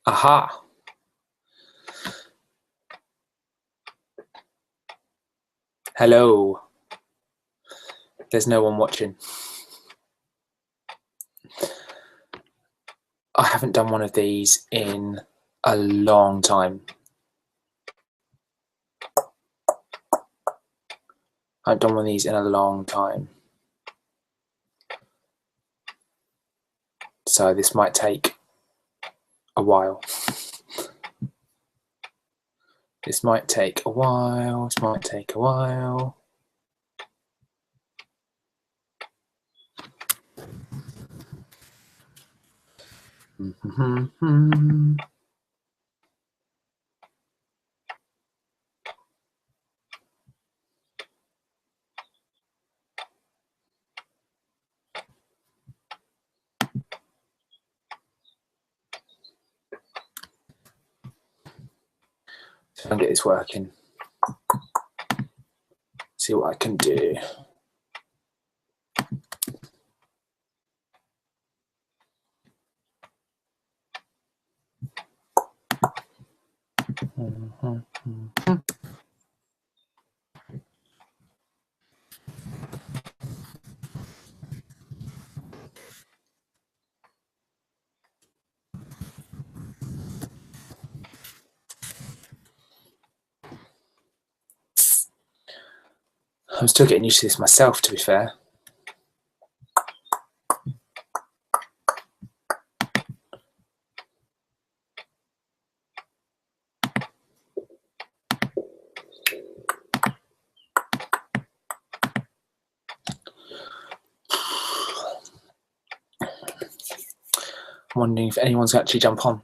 Aha. Hello. There's no one watching. I haven't done one of these in a long time. I haven't done one of these in a long time. So this might take a while. This might take a while. This might take a while. So I'll get this working. See what I can do. I'm still getting used to this myself, to be fair. I'm wondering if anyone's actually jump on.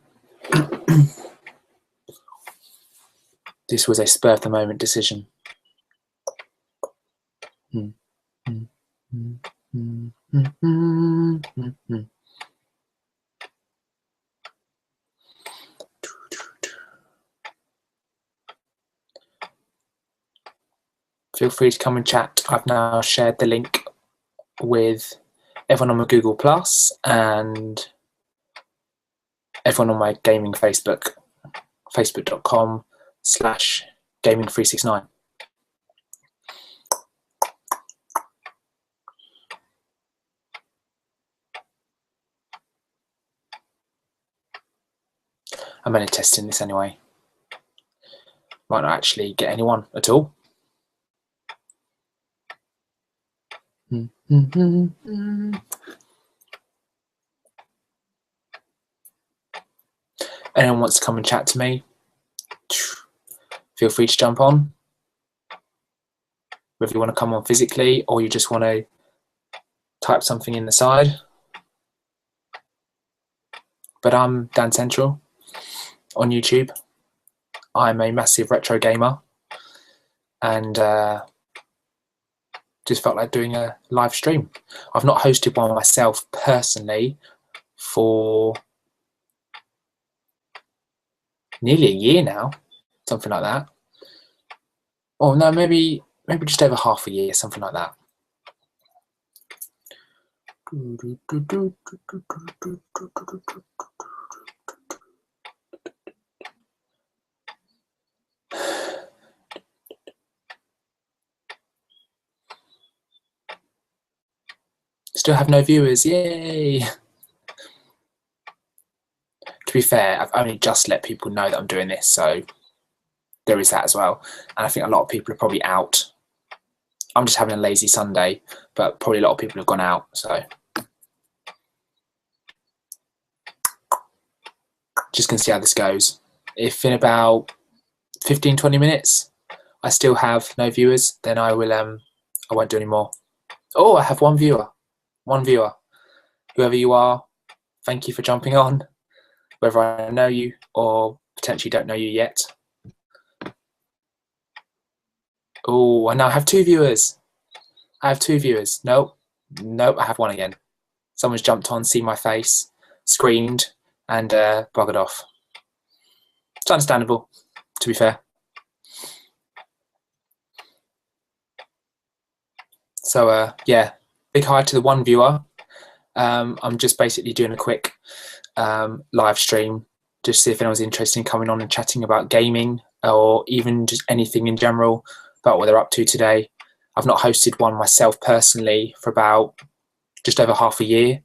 This was a spur of the moment decision. Feel free to come and chat. I've now shared the link with everyone on my Google Plus and everyone on my gaming Facebook, facebook.com/gaming369. I'm only testing this anyway. Might not actually get anyone at all. Anyone wants to come and chat to me, feel free to jump on. Whether you want to come on physically or you just want to type something in the side. But I'm Dan Central on YouTube. I'm a massive retro gamer and just felt like doing a live stream. I've not hosted one myself personally for nearly a year now, something like that. Oh no, maybe just over half a year, something like that. Still have no viewers, yay! To be fair, I've only just let people know that I'm doing this, so there is that as well. And I think a lot of people are probably out. I'm just having a lazy Sunday, but probably a lot of people have gone out, so. Just gonna see how this goes. If in about 15-20 minutes I still have no viewers, then I won't do any more. Oh, I have one viewer. Whoever you are, thank you for jumping on, whether I know you or potentially don't know you yet. Oh, I now have 2 viewers. Nope, I have one again. Someone's jumped on, seen my face, screamed, and buggered off. It's understandable, to be fair. So yeah, big hi to the one viewer. I'm just basically doing a quick live stream just see if anyone's interested in coming on and chatting about gaming or even just anything in general about what they're up to today. I've not hosted one myself personally for about just over half a year.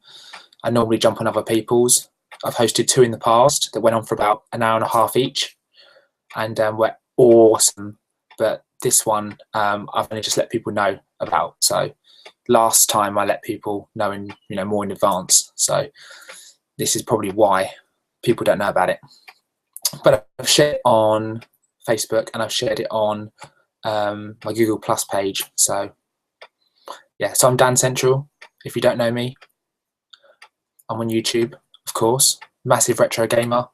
I normally jump on other people's. I've hosted 2 in the past that went on for about an hour and a half each, and were awesome. But this one, I've only just let people know about. So last time I let people know in more in advance. So this is probably why people don't know about it. But I've shared it on Facebook and I've shared it on my Google Plus page. So yeah, so I'm Dan Central. If you don't know me, I'm on YouTube, of course. Massive retro gamer,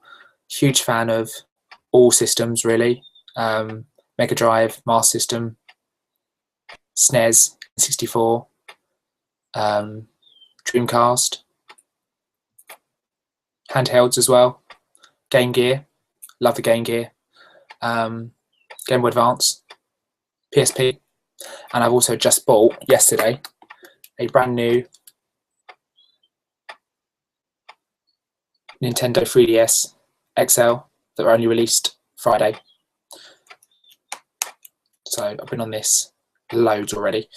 huge fan of all systems really. Mega Drive, Master System, SNES, 64, Dreamcast, handhelds as well, Game Gear, love the Game Gear, Game Boy Advance, PSP, and I've also just bought yesterday a brand new Nintendo 3DS XL that were only released Friday. So I've been on this loads already.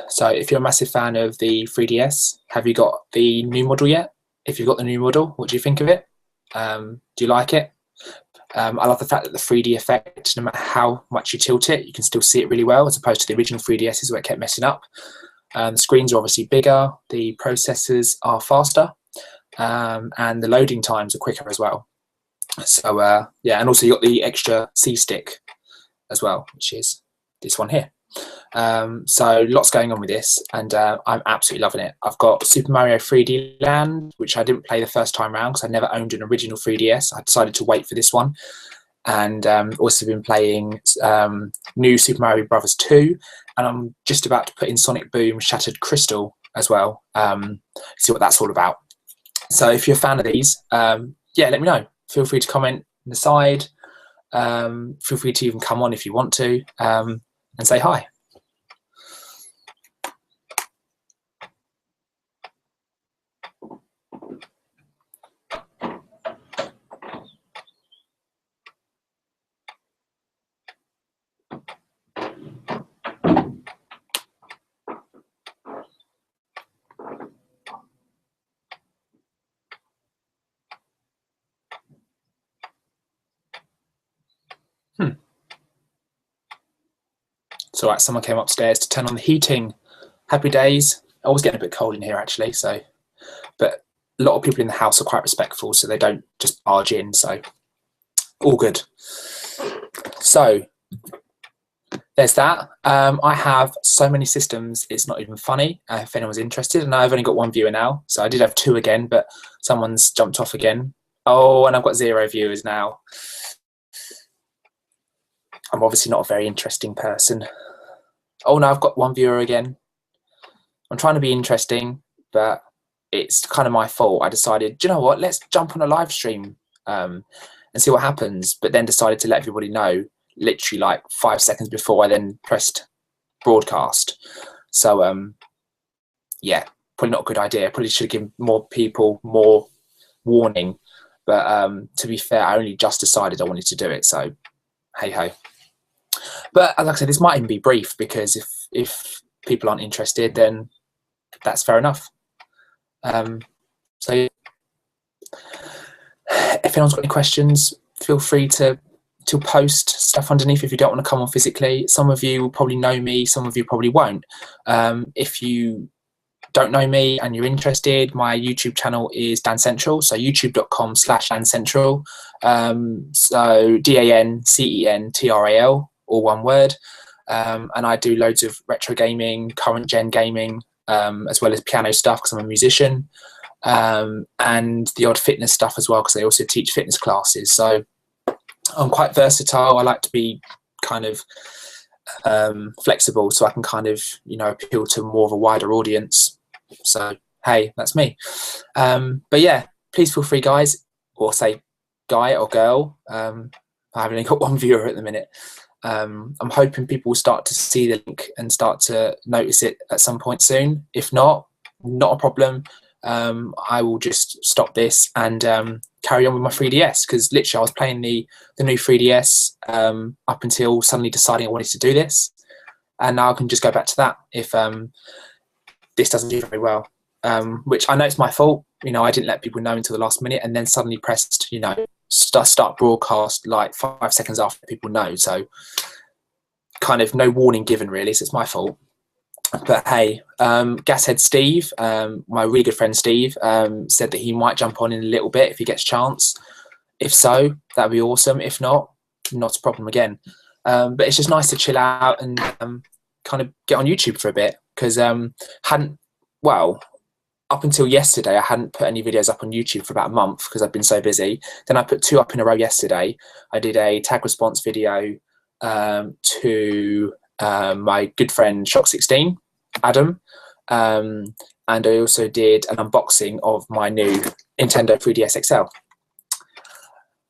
So if you're a massive fan of the 3DS, have you got the new model yet? If you've got the new model, what do you think of it? Do you like it? I love the fact that the 3D effect, no matter how much you tilt it, you can still see it really well, as opposed to the original 3DSs where it kept messing up. The screens are obviously bigger, the processors are faster, and the loading times are quicker as well. So yeah, and also you got the extra C stick as well, which is this one here. So lots going on with this, and I'm absolutely loving it. I've got Super Mario 3D Land, which I didn't play the first time around because I never owned an original 3DS. I decided to wait for this one, and also been playing new Super Mario Brothers 2, and I'm just about to put in Sonic Boom Shattered Crystal as well. See what that's all about. So if you're a fan of these, yeah, let me know. Feel free to comment on the side. Feel free to even come on if you want to, and say hi. So right, someone came upstairs to turn on the heating. Happy days. I was getting a bit cold in here actually, so, but a lot of people in the house are quite respectful, so they don't just barge in, so all good. So there's that. I have so many systems, it's not even funny, if anyone's interested, and I've only got 1 viewer now, so I did have 2 again, but someone's jumped off again. Oh, and I've got 0 viewers now. I'm obviously not a very interesting person. Oh no, I've got 1 viewer again. I'm trying to be interesting, but it's kind of my fault. I decided, do you know what, let's jump on a live stream and see what happens, but then decided to let everybody know literally like 5 seconds before I then pressed broadcast. So yeah, probably not a good idea. Probably should have given more people more warning, but to be fair, I only just decided I wanted to do it, so hey ho. But like I said, this might even be brief, because if people aren't interested, then that's fair enough. So if anyone's got any questions, feel free to post stuff underneath if you don't want to come on physically. Some of you will probably know me, some of you probably won't. If you don't know me and you're interested, my YouTube channel is Dan Central, so youtube.com/Dan Central. So DANCENTRAL, all one word. And I do loads of retro gaming, current gen gaming, as well as piano stuff because I'm a musician, and the odd fitness stuff as well because I also teach fitness classes. So I'm quite versatile. I like to be kind of flexible, so I can kind of appeal to more of a wider audience. So hey, that's me. But yeah, please feel free, guys, or say guy or girl. I've only got 1 viewer at the minute. I'm hoping people will start to see the link and start to notice it at some point soon. If not, not a problem. I will just stop this and carry on with my 3DS, because literally I was playing the new 3DS up until suddenly deciding I wanted to do this, and now I can just go back to that if this doesn't do very well, which I know it's my fault. I didn't let people know until the last minute, and then suddenly pressed start broadcast like 5 seconds after people know, so kind of no warning given really, so it's my fault. But hey, Gashead Steve, my really good friend Steve, said that he might jump on in a little bit if he gets a chance. If so, that'd be awesome. If not, not a problem again. But it's just nice to chill out and kind of get on YouTube for a bit, because up until yesterday, I hadn't put any videos up on YouTube for about a month because I've been so busy. Then I put 2 up in a row yesterday. I did a tag response video to my good friend Shock16, Adam, and I also did an unboxing of my new Nintendo 3DS XL.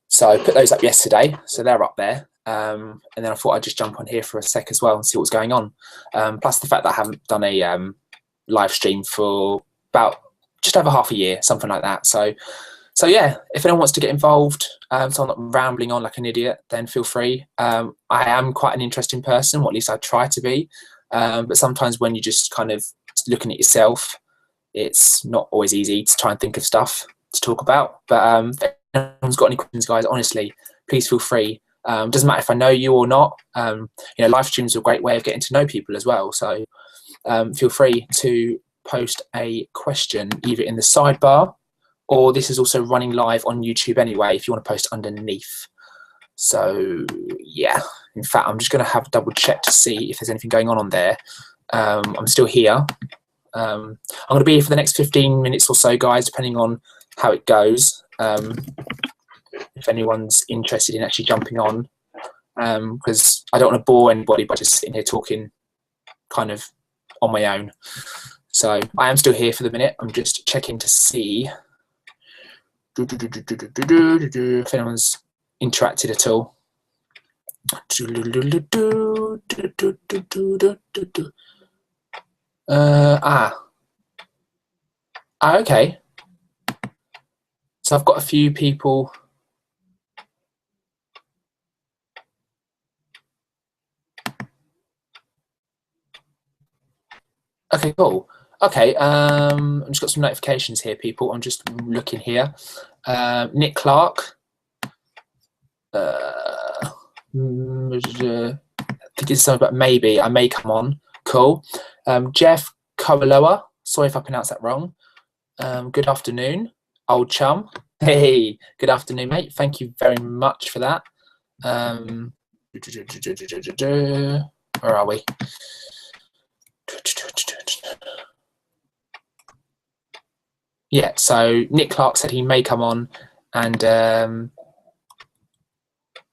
So I put those up yesterday, so they're up there. And then I thought I'd just jump on here for a sec as well and see what's going on. Plus the fact that I haven't done a live stream for about just over half a year, something like that. So yeah, if anyone wants to get involved, so I'm not rambling on like an idiot, then feel free. I am quite an interesting person, or at least I try to be. But sometimes when you're just kind of looking at yourself, it's not always easy to try and think of stuff to talk about. But if anyone's got any questions, guys, honestly, please feel free. Doesn't matter if I know you or not. Live streams are a great way of getting to know people as well. So feel free to post a question either in the sidebar, or this is also running live on YouTube anyway if you want to post underneath. So yeah, in fact, I'm just going to have a double check to see if there's anything going on there. I'm still here. I'm going to be here for the next 15 minutes or so, guys, depending on how it goes. If anyone's interested in actually jumping on, because I don't want to bore anybody by just sitting here talking kind of on my own. So I am still here for the minute. I'm just checking to see if anyone's interacted at all. Okay. So I've got a few people. Okay, cool. Okay, I've just got some notifications here, people. I'm just looking here. Nick Clark. I think it's something about maybe. I may come on. Cool. Jeff Kowaloa. Sorry if I pronounced that wrong. Good afternoon, old chum. Hey, good afternoon, mate. Thank you very much for that. Where are we? Yeah, so Nick Clark said he may come on, and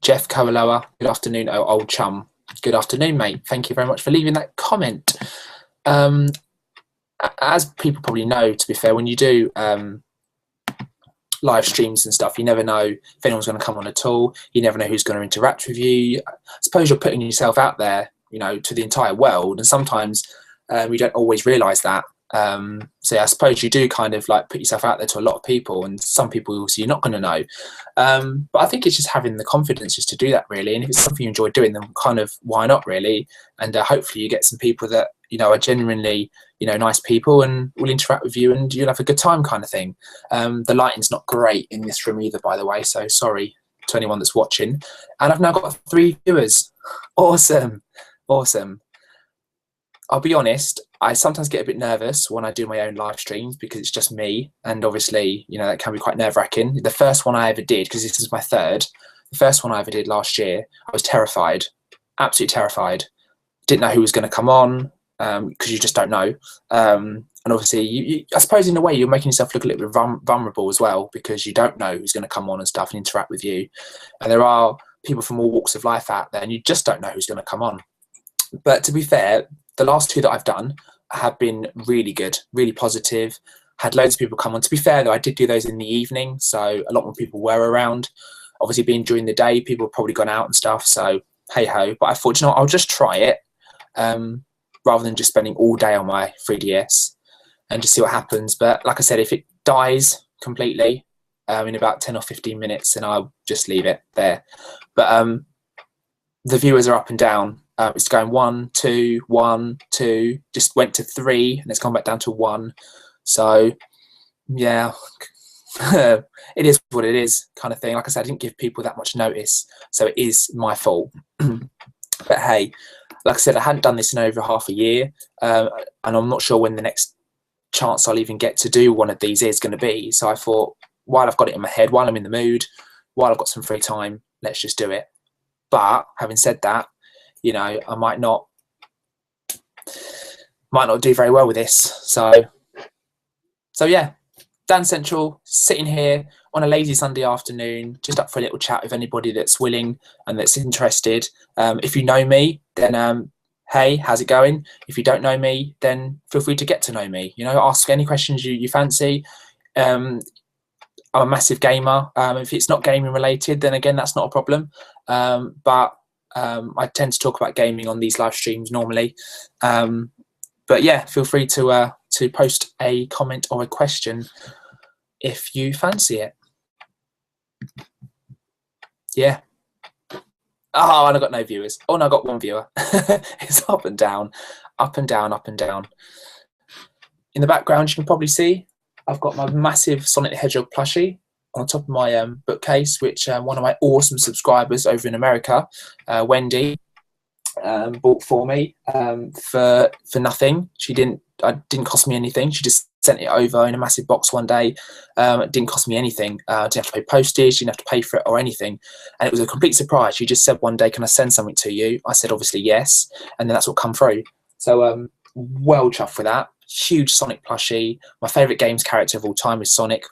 Jeff Kowaloa, good afternoon, old chum. Good afternoon, mate. Thank you very much for leaving that comment. As people probably know, to be fair, when you do live streams and stuff, you never know if anyone's going to come on at all. You never know who's going to interact with you. I suppose you're putting yourself out there, to the entire world, and sometimes you don't always realise that. So yeah, I suppose you do kind of like put yourself out there to a lot of people, and some people also you're not going to know. But I think it's just having the confidence just to do that, really. And if it's something you enjoy doing, then kind of why not, really? And hopefully you get some people that are genuinely nice people and will interact with you, and you'll have a good time, kind of thing. The lighting's not great in this room either, by the way, so sorry to anyone that's watching. And I've now got 3 viewers. Awesome. I'll be honest, I sometimes get a bit nervous when I do my own live streams because it's just me, and obviously, that can be quite nerve-wracking. The first one I ever did, because this is my 3rd, the first one I ever did last year, I was terrified, absolutely terrified. Didn't know who was going to come on, because you just don't know. And obviously, I suppose in a way, you're making yourself look a little bit vulnerable as well, because you don't know who's going to come on and stuff and interact with you. And there are people from all walks of life out there, and you just don't know who's going to come on. But to be fair, the last 2 that I've done have been really good, really positive. Had loads of people come on. To be fair, though, I did do those in the evening, so a lot more people were around. Obviously, being during the day, people have probably gone out and stuff, so hey-ho. But I thought, I'll just try it, rather than just spending all day on my 3DS. and just see what happens. But like I said, if it dies completely in about 10 or 15 minutes, then I'll just leave it there. But the viewers are up and down. It's going 1, 2, 1, 2, just went to 3, and it's gone back down to 1. So yeah, it is what it is, kind of thing. Like I said, I didn't give people that much notice, so it is my fault. But hey, like I said, I hadn't done this in over half a year, and I'm not sure when the next chance I'll even get to do one of these is going to be. So I thought, while I've got it in my head, while I'm in the mood, while I've got some free time, let's just do it. But having said that, you know, I might not do very well with this. So yeah, Dan Central, sitting here on a lazy Sunday afternoon, just up for a little chat with anybody that's willing and that's interested. If you know me, then hey, how's it going? If you don't know me, then feel free to get to know me. You know, ask any questions you fancy. I'm a massive gamer. If it's not gaming related, then again, that's not a problem. But I tend to talk about gaming on these live streams normally. But yeah, feel free to post a comment or a question if you fancy it. Yeah. Oh, and I got no viewers. Oh, no, I got one viewer. It's up and down, up and down, up and down. In the background, you can probably see I've got my massive Sonic the Hedgehog plushie on top of my bookcase, which one of my awesome subscribers over in America, Wendy, bought for me for nothing. It didn't cost me anything. She just sent it over in a massive box one day. It didn't cost me anything. I didn't have to pay postage, didn't have to pay for it or anything. And it was a complete surprise. She just said one day, can I send something to you? I said, obviously, yes. And then that's what come through. So well chuffed for that. Huge Sonic plushie. My favourite games character of all time is Sonic.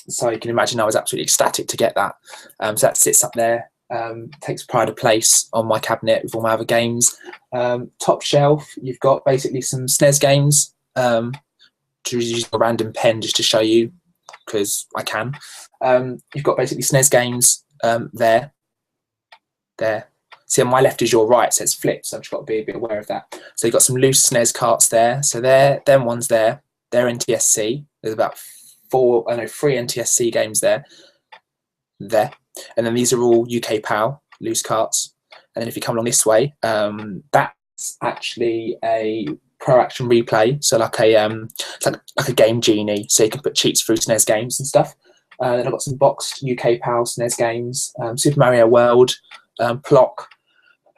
So you can imagine I was absolutely ecstatic to get that. So that sits up there. Takes pride of place on my cabinet with all my other games. Top shelf, you've got basically some SNES games. Just using a random pen just to show you, because I can. You've got basically SNES games there. See, on my left is your right, so it's flipped, so I've just got to be a bit aware of that. So you've got some loose SNES carts there. So them ones there, they're NTSC. There's about 3 NTSC games there. And then these are all UK PAL, loose carts. And then if you come along this way, that's actually a Pro Action Replay. So like a Game Genie, so you can put cheats through SNES games and stuff. Then I've got some boxed UK PAL SNES games, Super Mario World, Plock,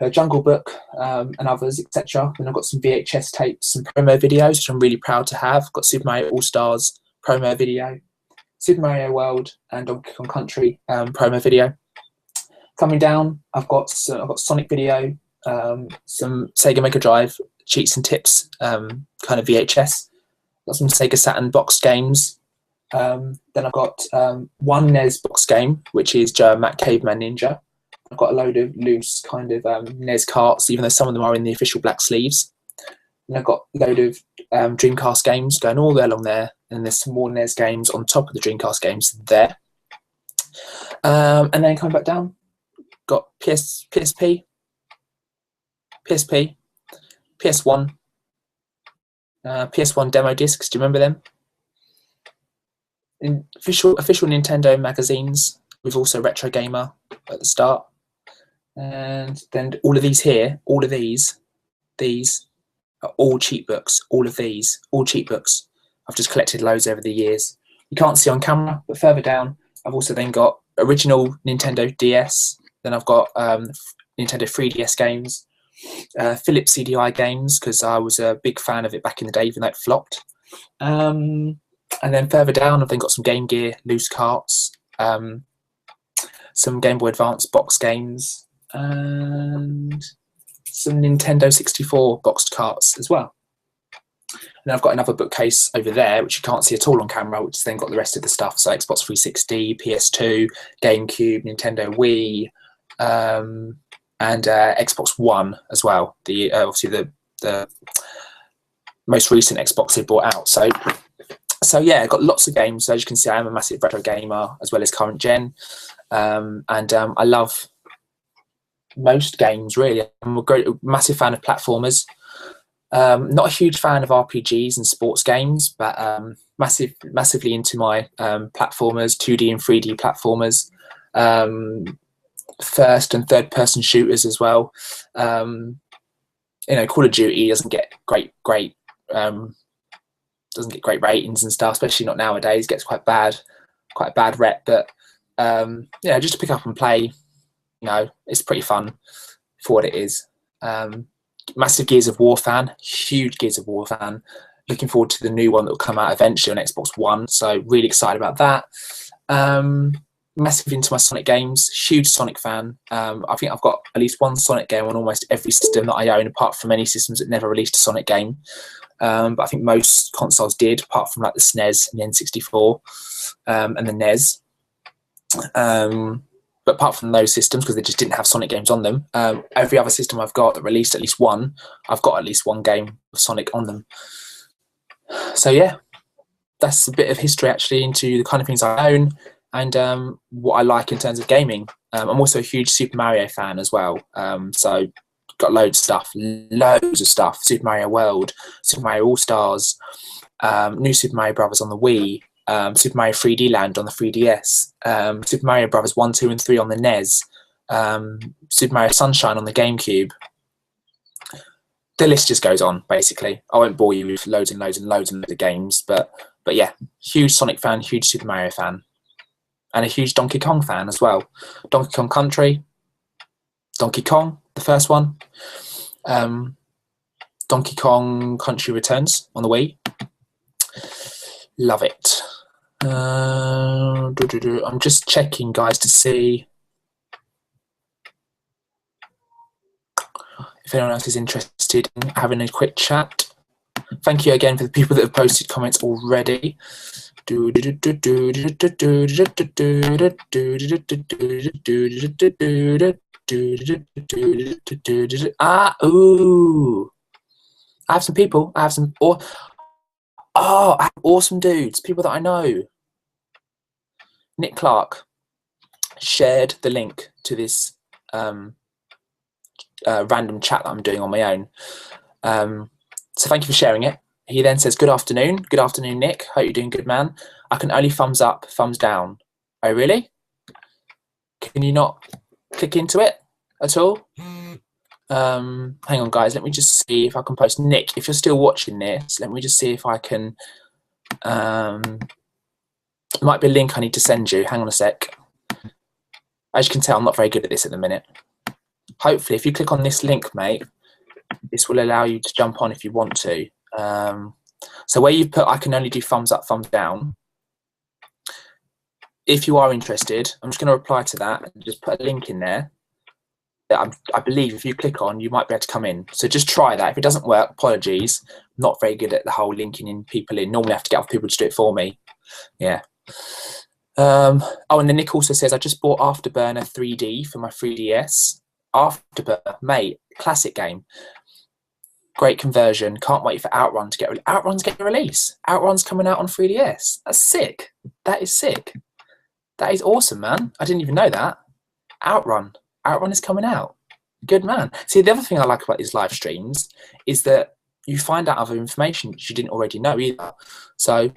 Jungle Book, and others, etc. Then I've got some VHS tapes, some promo videos, which I'm really proud to have. I've got Super Mario All-Stars promo video, Super Mario World and Donkey Kong Country promo video. Coming down, I've got Sonic video, some Sega Mega Drive cheats and tips, kind of VHS. Got some Sega Saturn box games. Then I've got one NES box game, which is Joe and Matt Caveman Ninja. I've got a load of loose kind of NES carts, even though some of them are in the official black sleeves. And I've got a load of Dreamcast games going all the way along there. And there's some more NES games on top of the Dreamcast games there. And then coming back down, got PSP, PS1, PS1 demo discs. Do you remember them? In official Nintendo magazines, with also Retro Gamer at the start. And then all of these here, these are all cheat books. All of these, all cheat books. I've just collected loads over the years. You can't see on camera, but further down, I've also then got original Nintendo DS. Then I've got Nintendo 3DS games, Philips CDI games, because I was a big fan of it back in the day, even though it flopped. And then further down, I've then got some Game Gear loose carts, some Game Boy Advance box games, and some Nintendo 64 boxed carts as well. And I've got another bookcase over there, which you can't see at all on camera, which has then got the rest of the stuff. So Xbox 360, PS2, GameCube, Nintendo Wii, and Xbox One as well. Obviously the most recent Xbox they brought out. So yeah, I've got lots of games. So as you can see, I am a massive retro gamer as well as current gen. And I love most games, really. I'm a massive fan of platformers. Not a huge fan of RPGs and sports games, but massively into my platformers, 2D and 3D platformers, first and third person shooters as well. Call of Duty doesn't get great ratings and stuff, especially not nowadays. It gets quite a bad rep, but just to pick up and play, it's pretty fun for what it is. Massive Gears of War fan, huge Gears of War fan. Looking forward to the new one that will come out eventually on Xbox One, so really excited about that. Massive into my Sonic games, huge Sonic fan. I think I've got at least one Sonic game on almost every system that I own, apart from any systems that never released a Sonic game. But I think most consoles did, apart from like the SNES and the N64 and the NES. But apart from those systems, because they just didn't have Sonic games on them, every other system I've got that released at least one, I've got at least one game of Sonic on them. So yeah, that's a bit of history actually into the kind of things I own and what I like in terms of gaming. I'm also a huge Super Mario fan as well. So got loads of stuff. Super Mario World, Super Mario All-Stars, new Super Mario Brothers on the Wii, Super Mario 3D Land on the 3DS, Super Mario Brothers 1, 2 and 3 on the NES, Super Mario Sunshine on the GameCube. The list just goes on, basically. I won't bore you with loads and loads and loads of games, but yeah, huge Sonic fan, huge Super Mario fan, and a huge Donkey Kong fan as well. Donkey Kong Country, Donkey Kong, the first one, Donkey Kong Country Returns on the Wii. Love it. I'm just checking, guys, to see if anyone else is interested in having a quick chat. Thank you again for the people that have posted comments already. Ooh. I have some people. I have some. I have awesome dudes, people that I know. Nick Clark shared the link to this random chat that I'm doing on my own. So thank you for sharing it. He then says, good afternoon. Good afternoon, Nick. Hope you're doing good, man. I can only thumbs up, thumbs down. Oh, really? Can you not click into it at all? Hang on, guys. Let me just see if I can post. Nick, if you're still watching this, let me just see if I can. It might be a link I need to send you. Hang on a sec. As you can tell, I'm not very good at this at the minute. Hopefully, if you click on this link, mate, this will allow you to jump on if you want to. So where you've put, I can only do thumbs up, thumbs down. If you are interested, I'm just going to reply to that and just put a link in there. I believe if you click on, you might be able to come in. So just try that. If it doesn't work, apologies. I'm not very good at the whole linking in people in. Normally I have to get other people to do it for me. Yeah. And then Nick also says, I just bought Afterburner 3D for my 3DS. Afterburner, mate, classic game. Great conversion. Can't wait for Outrun to get Outrun's getting a release. Outrun's coming out on 3DS. That's sick. That is sick. That is awesome, man. I didn't even know that. Outrun is coming out. Good man. See, the other thing I like about these live streams is that you find out other information that you didn't already know either. So,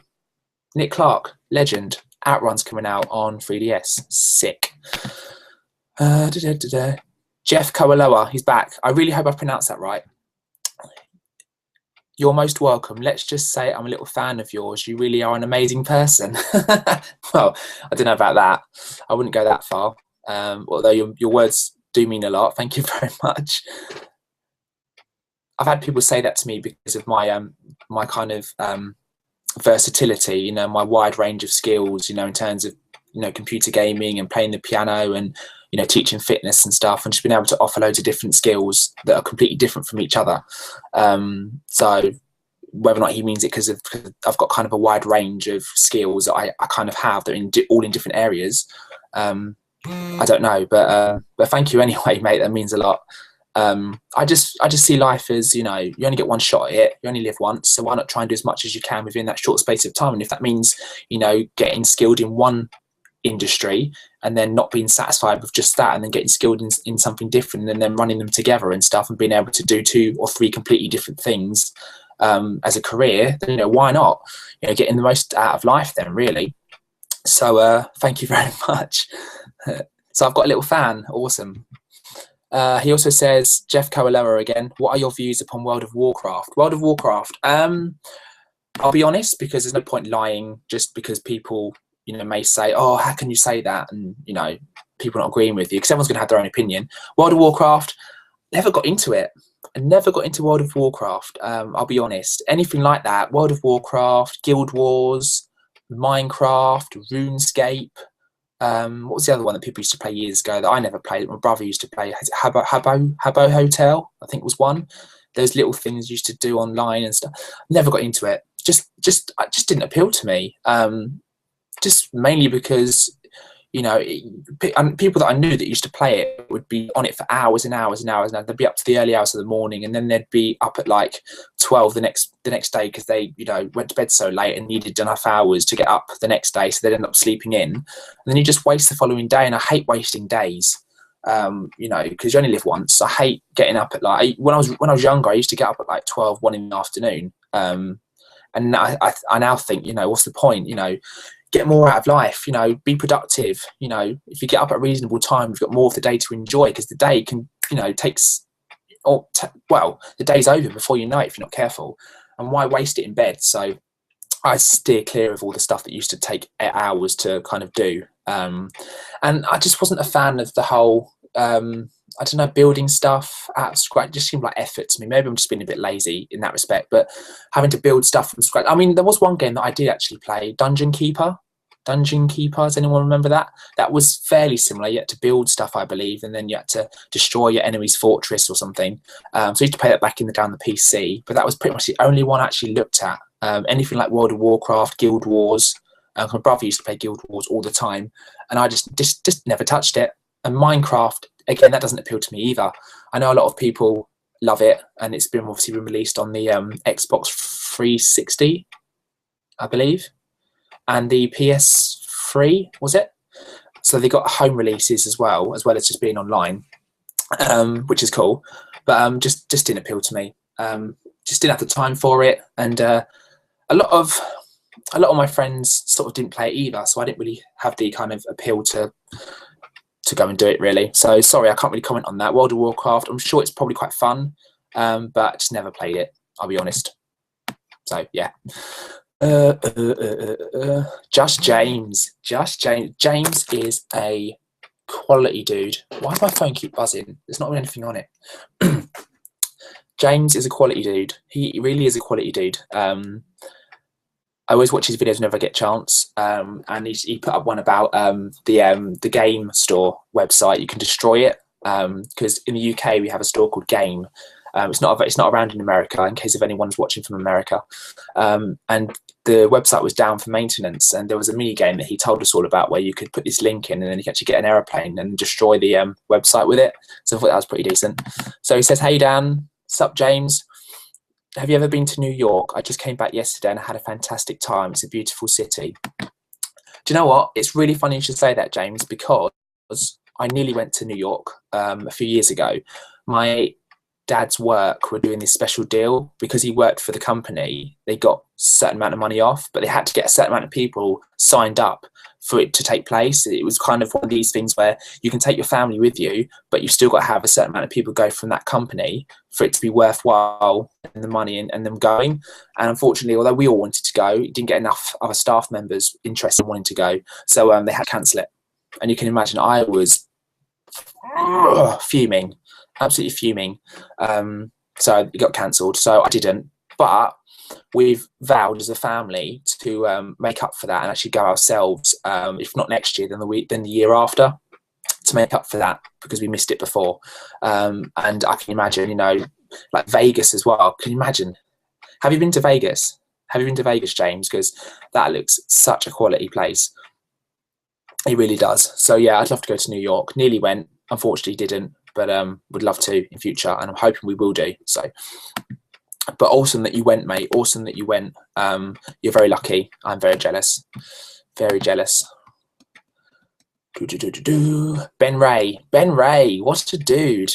Nick Clark, legend. Outrun's coming out on 3DS. Sick. Jeff Koaloa, he's back. I really hope I pronounced that right. You're most welcome. Let's just say I'm a little fan of yours. You really are an amazing person. Well, I don't know about that. I wouldn't go that far. Although your words do mean a lot. Thank you very much. I've had people say that to me because of my my kind of versatility, you know, my wide range of skills, you know, in terms of, you know, computer gaming and playing the piano and, you know, teaching fitness and stuff, and just being able to offer loads of different skills that are completely different from each other. So whether or not he means it because I've got kind of a wide range of skills that I kind of have that are all in different areas. I don't know, but thank you anyway, mate. That means a lot. I just see life as, you know, you only get one shot at it. You only live once, so why not try and do as much as you can within that short space of time? And if that means, you know, getting skilled in one industry and then not being satisfied with just that, and then getting skilled in something different, and then running them together and stuff, and being able to do 2 or 3 completely different things as a career, then, you know, why not, you know, getting the most out of life then, really. So thank you very much. So I've got a little fan. Awesome. He also says, Jeff Coelho again, what are your views upon World of Warcraft? World of Warcraft, I'll be honest, because there's no point lying just because people, you know, may say, oh, how can you say that? And, you know, people not agreeing with you, because everyone's going to have their own opinion. World of Warcraft, never got into it. I never got into World of Warcraft. I'll be honest. Anything like that, World of Warcraft, Guild Wars, Minecraft, RuneScape. What was the other one that people used to play years ago that I never played? My brother used to play. Habbo Hotel, I think was one. Those little things used to do online and stuff. Never got into it. It just didn't appeal to me. Just mainly because, you know, people that I knew that used to play it would be on it for hours and hours and hours. And they'd be up to the early hours of the morning, and then they'd be up at like 12 the next day because they, you know, went to bed so late and needed enough hours to get up the next day, so they'd end up sleeping in. And then you just waste the following day, and I hate wasting days. You know, because you only live once. I hate getting up at like, when I was younger, I used to get up at like 12, 1 in the afternoon. And I now think, you know, what's the point? You know, get more out of life, you know, be productive. You know, if you get up at a reasonable time, you've got more of the day to enjoy, because the day can, you know, the day's over before you know it if you're not careful. And why waste it in bed? So I steer clear of all the stuff that used to take hours to kind of do. And I just wasn't a fan of the whole, I don't know, building stuff out of scratch. It just seemed like effort to me. Maybe I'm just being a bit lazy in that respect, but having to build stuff from scratch. I mean, there was one game that I did actually play, Dungeon Keeper. Does anyone remember that? That was fairly similar. You had to build stuff, I believe, and then you had to destroy your enemy's fortress or something. So you used to play that back down the PC, but that was pretty much the only one I actually looked at. Anything like World of Warcraft, Guild Wars. My brother used to play Guild Wars all the time, and I just never touched it. And Minecraft, again, that doesn't appeal to me either. I know a lot of people love it, and it's been obviously been released on the Xbox 360, I believe, and the PS3, was it? So they got home releases as well as just being online, which is cool. But just didn't appeal to me. Just didn't have the time for it, and a lot of my friends sort of didn't play it either. So I didn't really have the kind of appeal to go and do it, really. So sorry, I can't really comment on that. World of Warcraft, I'm sure it's probably quite fun, but I just never played it, I'll be honest. So yeah. Just James. James is a quality dude. Why does my phone keep buzzing? There's not anything on it. James is a quality dude. He really is a quality dude. I always watch his videos whenever I get a chance, and he put up one about the Game Store website. You can destroy it, because in the UK we have a store called Game. It's not around in America, in case if anyone's watching from America. And the website was down for maintenance, and there was a mini game that he told us all about where you could put this link in, and then you could actually get an aeroplane and destroy the website with it. So I thought that was pretty decent. So he says, "Hey Dan, sup James? Have you ever been to New York? I just came back yesterday and I had a fantastic time. It's a beautiful city." Do you know what? It's really funny you should say that, James, because I nearly went to New York a few years ago. My dad's work were doing this special deal because he worked for the company. They got a certain amount of money off, but they had to get a certain amount of people signed up for it to take place. It was kind of one of these things where you can take your family with you, but you've still got to have a certain amount of people go from that company for it to be worthwhile, and the money and them going. And unfortunately, although we all wanted to go, it didn't get enough other staff members interested in wanting to go. So they had to cancel it. And you can imagine I was fuming, absolutely fuming. So it got cancelled. So I didn't. But we've vowed as a family to make up for that and actually go ourselves, if not next year, then the year after, to make up for that, because we missed it before. And I can imagine, you know, like Vegas as well. Can you imagine? Have you been to Vegas? Have you been to Vegas, James? Because that looks such a quality place. It really does. So yeah, I'd love to go to New York. Nearly went, unfortunately didn't, but would love to in future, and I'm hoping we will do. So, but awesome that you went, mate. Awesome that you went. You're very lucky. I'm very jealous. Very jealous. Ben Ray. Ben Ray. What's a dude?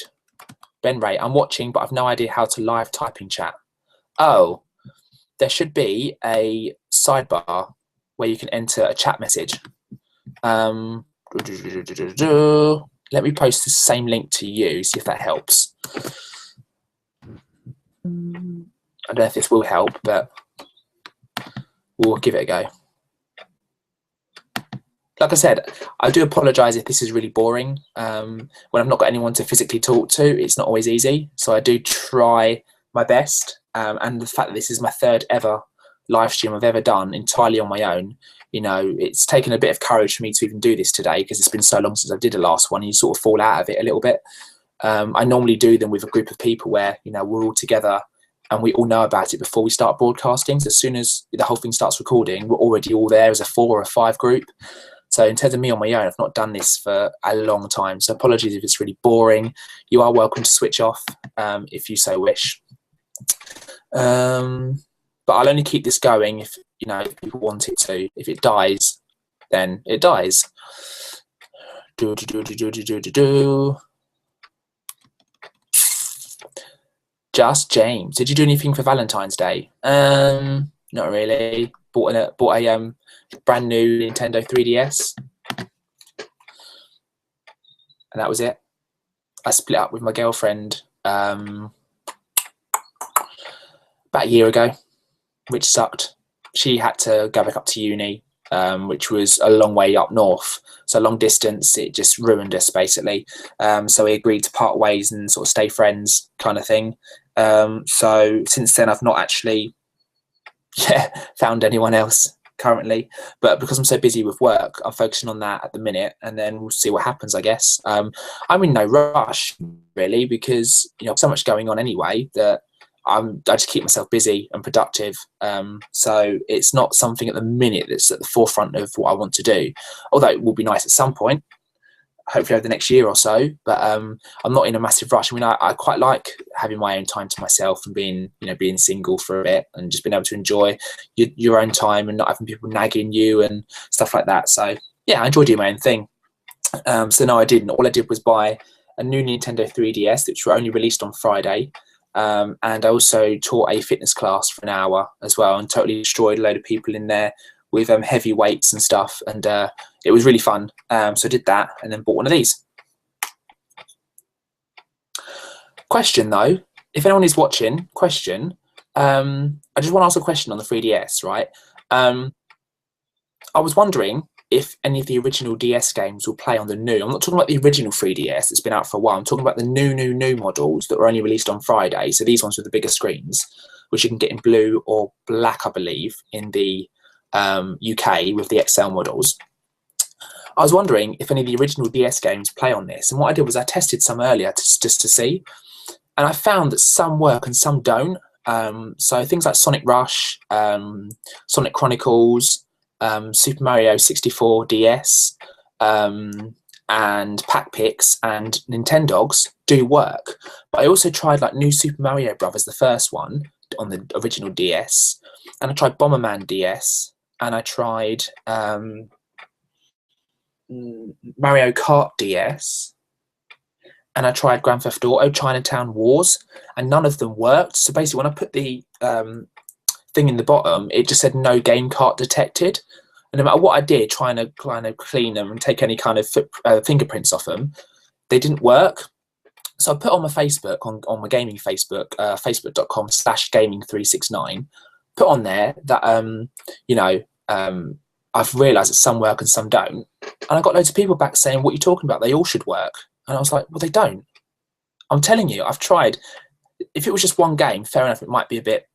Ben Ray. I'm watching, but I've no idea how to live type in chat. Oh, there should be a sidebar where you can enter a chat message. Let me post the same link to you, see if that helps. I don't know if this will help, but we'll give it a go. Like I said, I do apologise if this is really boring. When I've not got anyone to physically talk to, it's not always easy. So I do try my best. And the fact that this is my third ever live stream I've ever done entirely on my own, you know, it's taken a bit of courage for me to even do this today because it's been so long since I did the last one and you sort of fall out of it a little bit. I normally do them with a group of people where, you know, we're all together and we all know about it before we start broadcasting. So as soon as the whole thing starts recording, we're already all there as a 4 or a 5 group. So in terms of me on my own, I've not done this for a long time. So apologies if it's really boring. You are welcome to switch off if you so wish. But I'll only keep this going if, you know, if people want it to. If it dies, then it dies. Just James. Did you do anything for Valentine's Day? Not really. Bought a brand new Nintendo 3DS, and that was it. I split up with my girlfriend about a year ago, which sucked. She had to go back up to uni, which was a long way up north, so long distance. It just ruined us basically. So we agreed to part ways and sort of stay friends, kind of thing. So since then, I've not actually found anyone else currently, but because I'm so busy with work, I'm focusing on that at the minute, and then we'll see what happens, I guess. I'm in no rush really, because you know, so much going on anyway that I just keep myself busy and productive. So it's not something at the minute that's at the forefront of what I want to do, although it will be nice at some point, hopefully over the next year or so. But I'm not in a massive rush. I mean, I quite like having my own time to myself and being single for a bit and just being able to enjoy your own time and not having people nagging you and stuff like that. So yeah, I enjoy doing my own thing. So no, I didn't. All I did was buy a new Nintendo 3DS, which were only released on Friday. And I also taught a fitness class for an hour as well, and totally destroyed a load of people in there with heavy weights and stuff, and it was really fun. So I did that and then bought one of these. Question though, if anyone is watching, question, I just want to ask a question on the 3DS, right? I was wondering if any of the original DS games will play on the new. I'm not talking about the original 3DS that's been out for a while. I'm talking about the new models that were only released on Friday. So these ones with the bigger screens, which you can get in blue or black, I believe, in the UK with the XL models. I was wondering if any of the original DS games play on this, and what I did was I tested some earlier just to see, and I found that some work and some don't. So things like Sonic Rush, Sonic Chronicles, Super Mario 64 DS, and Pac-Pix and Nintendogs do work. But I also tried like New Super Mario Brothers, the first one on the original DS, and I tried Bomberman DS, and I tried Mario Kart DS, and I tried Grand Theft Auto Chinatown Wars, and none of them worked. So basically when I put the thing in the bottom, it just said no game cart detected, and no matter what I did trying to clean them and take any kind of fingerprints off them, they didn't work. So I put on my Facebook, on my gaming Facebook, facebook.com/gaming369, put on there that I've realised that some work and some don't, and I got loads of people back saying, what are you talking about, they all should work. And I was like, well, they don't. I'm telling you, I've tried. If it was just one game, fair enough, it might be a bit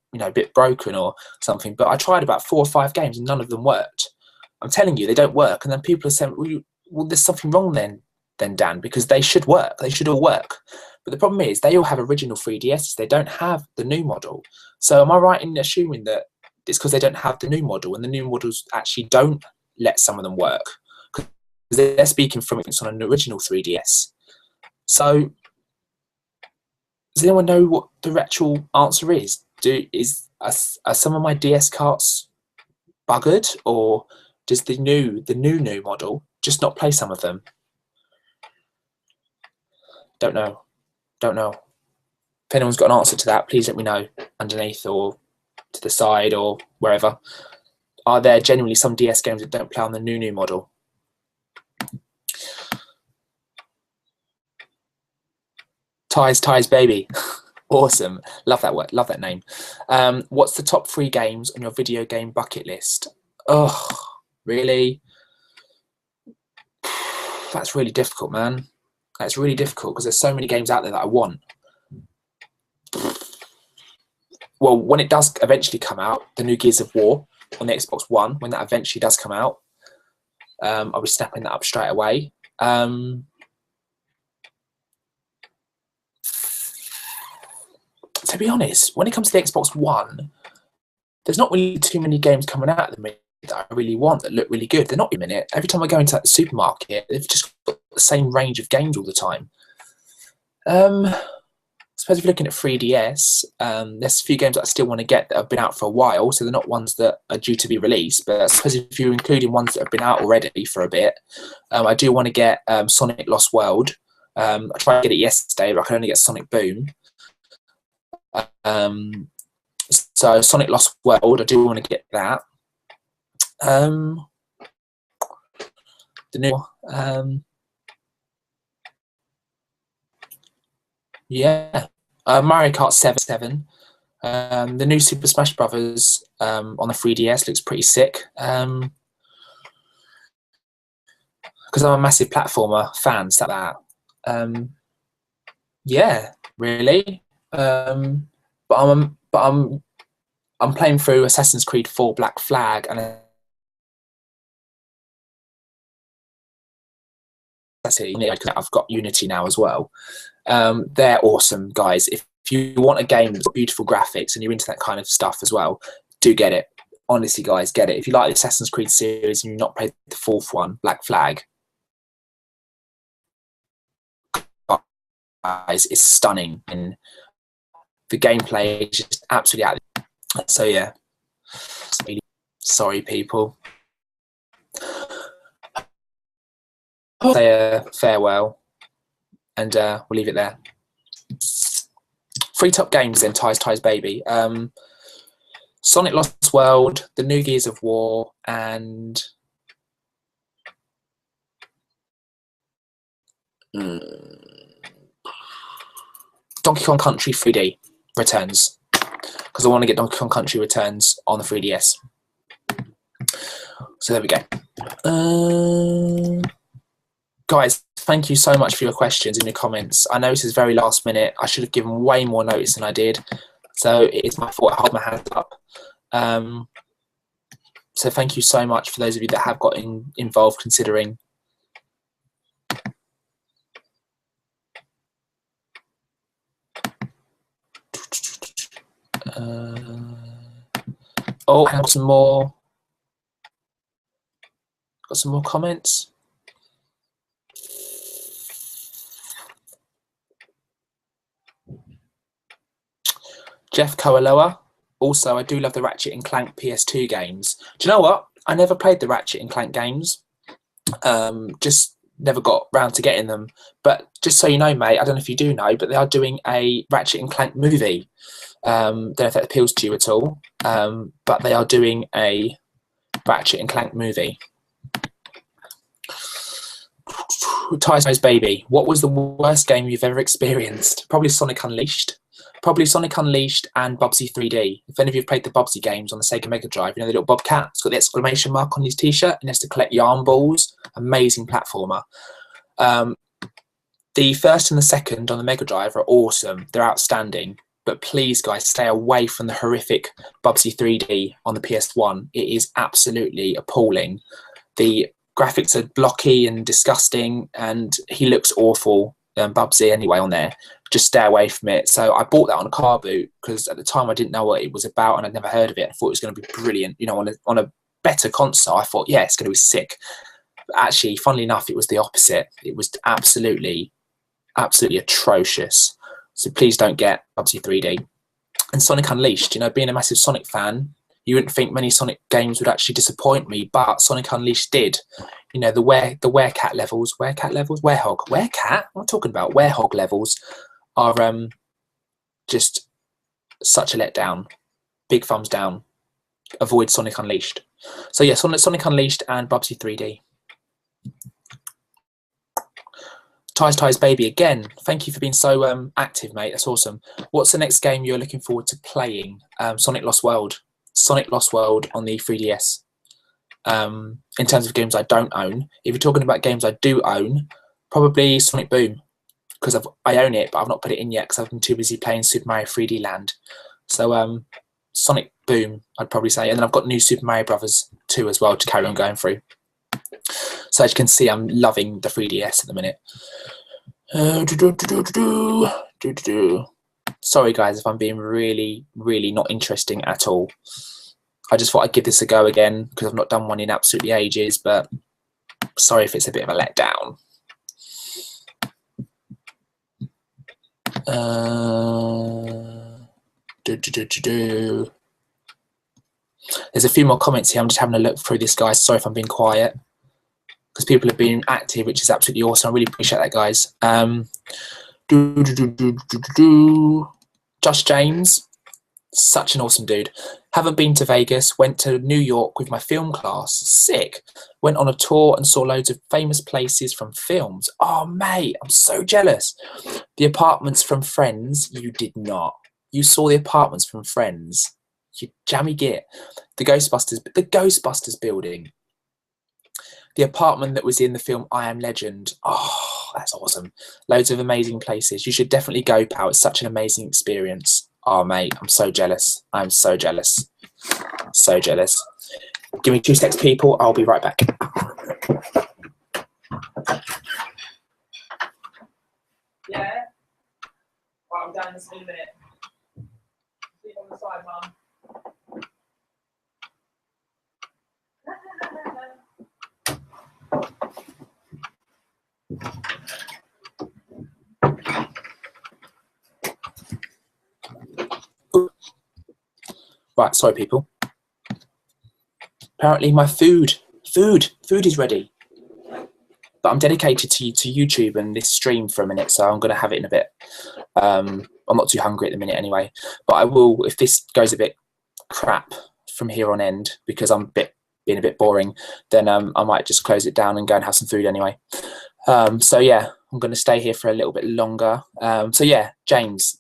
broken or something, but I tried about 4 or 5 games and none of them worked. I'm telling you, they don't work. And then people are saying, well, there's something wrong then Dan, because they should work. They should all work. But the problem is they all have original 3DSs. They don't have the new model. So am I right in assuming that it's because they don't have the new model, and the new models actually don't let some of them work? Because they're speaking from it's on an original 3DS. So does anyone know what the actual answer is? Are some of my DS carts buggered, or does the new model just not play some of them? Don't know. If anyone's got an answer to that, please let me know underneath or to the side or wherever. Are there genuinely some DS games that don't play on the new model? Ties baby. Awesome. Love that word. Love that name. What's the top 3 games on your video game bucket list? Oh, really? That's really difficult, man. That's really difficult because there's so many games out there that I want. Well, when it does eventually come out, the new Gears of War on the Xbox One, when that eventually does come out, I'll be snapping that up straight away. To be honest, when it comes to the Xbox One, there's not really too many games coming out at the minute that I really want that look really good. They're not a minute. Every time I go into the supermarket, they've just got the same range of games all the time. I suppose if you're looking at 3DS, there's a few games that I still want to get that have been out for a while, so they're not ones that are due to be released. But I suppose if you're including ones that have been out already for a bit, I do want to get Sonic Lost World. I tried to get it yesterday, but I could only get Sonic Boom. So Sonic Lost World, I do want to get that. The new Mario Kart 7. The new Super Smash Brothers on the 3DS looks pretty sick. Because I'm a massive platformer fan, stuff like that. Yeah, really. But I'm playing through Assassin's Creed 4 Black Flag, and I've got Unity now as well. They're awesome, guys. If you want a game with beautiful graphics and you're into that kind of stuff as well, do get it. Honestly, guys, get it. If you like the Assassin's Creed series and you've not played the 4th one, Black Flag, guys, it's stunning, and the gameplay is just absolutely out there. So yeah, sorry people. Say farewell, and we'll leave it there. 3 top games then, Ties baby. Sonic Lost World, the new Gears of War, and Donkey Kong Country 3D Returns, because I want to get Donkey Kong Country Returns on the 3DS. So there we go. Guys, thank you so much for your questions and your comments. I know this is very last minute. I should have given way more notice than I did. So it's my fault. I hold my hands up. So thank you so much for those of you that have got involved considering. Oh, I have some more. Got some more comments. Jeff Koaloa. Also, I do love the Ratchet and Clank PS2 games. Do you know what? I never played the Ratchet and Clank games. Just never got round to getting them. But just so you know, mate, I don't know if you do know, but they are doing a Ratchet and Clank movie. Don't know if that appeals to you at all. But they are doing a Ratchet and Clank movie. Ties baby. What was the worst game you've ever experienced? Probably Sonic Unleashed. Probably Sonic Unleashed and Bubsy 3D. If any of you have played the Bubsy games on the Sega Mega Drive, you know the little Bobcat? It's got the exclamation mark on his t-shirt and has to collect yarn balls. Amazing platformer. The first and the second on the Mega Drive are awesome. They're outstanding. But please, guys, stay away from the horrific Bubsy 3D on the PS1. It is absolutely appalling. The graphics are blocky and disgusting, and he looks awful, Bubsy, anyway, on there. Just stay away from it. So I bought that on a car boot because at the time I didn't know what it was about and I'd never heard of it. I thought it was going to be brilliant. You know, on a better console, I thought, yeah, it's going to be sick. But actually, funnily enough, it was the opposite. It was absolutely atrocious. So please don't get Bubsy 3D. And Sonic Unleashed, you know, being a massive Sonic fan, You wouldn't think many Sonic games would actually disappoint me, but Sonic Unleashed did. You know, the Werecat levels, Werehog, Werecat? What am I talking about? Werehog levels are just such a letdown. Big thumbs down. Avoid Sonic Unleashed. So yeah, Sonic Unleashed and Bubsy 3D. Ties Baby again. Thank you for being so active, mate. That's awesome. What's the next game you're looking forward to playing? Sonic Lost World. Sonic Lost World on the 3DS. In terms of games I don't own, if you're talking about games I do own, probably Sonic Boom, because I own it, but I've not put it in yet because I've been too busy playing Super Mario 3D Land. So Sonic Boom, I'd probably say, and then I've got New Super Mario Brothers 2 as well to carry on going through. So as you can see, I'm loving the 3DS at the minute. Sorry guys if I'm being really not interesting at all. I just thought I'd give this a go again because I've not done one in absolutely ages, but sorry if it's a bit of a letdown. There's a few more comments here. I'm just having a look through this, guys. Sorry if I'm being quiet because people have been active, which is absolutely awesome. I really appreciate that, guys. Josh James, such an awesome dude. Haven't been to Vegas, went to New York with my film class. Sick. Went on a tour and saw loads of famous places from films. Oh, mate, I'm so jealous. The apartments from Friends, you did not. You saw the apartments from Friends. You jammy git. The Ghostbusters building. The apartment that was in the film I Am Legend. Oh, that's awesome. Loads of amazing places. You should definitely go, pal. It's such an amazing experience. Oh, mate, I'm so jealous. I'm so jealous. So jealous. Give me 2 seconds, people. I'll be right back. Yeah? Right, I'm down this in a minute. Sleep on the side, Mum. Right, sorry people. Apparently my food is ready. But I'm dedicated to YouTube and this stream for a minute, so I'm going to have it in a bit. I'm not too hungry at the minute anyway, but I will, if this goes a bit crap from here on end, because I'm being a bit boring, then I might just close it down and go and have some food anyway. So yeah, I'm going to stay here for a little bit longer. So yeah, James,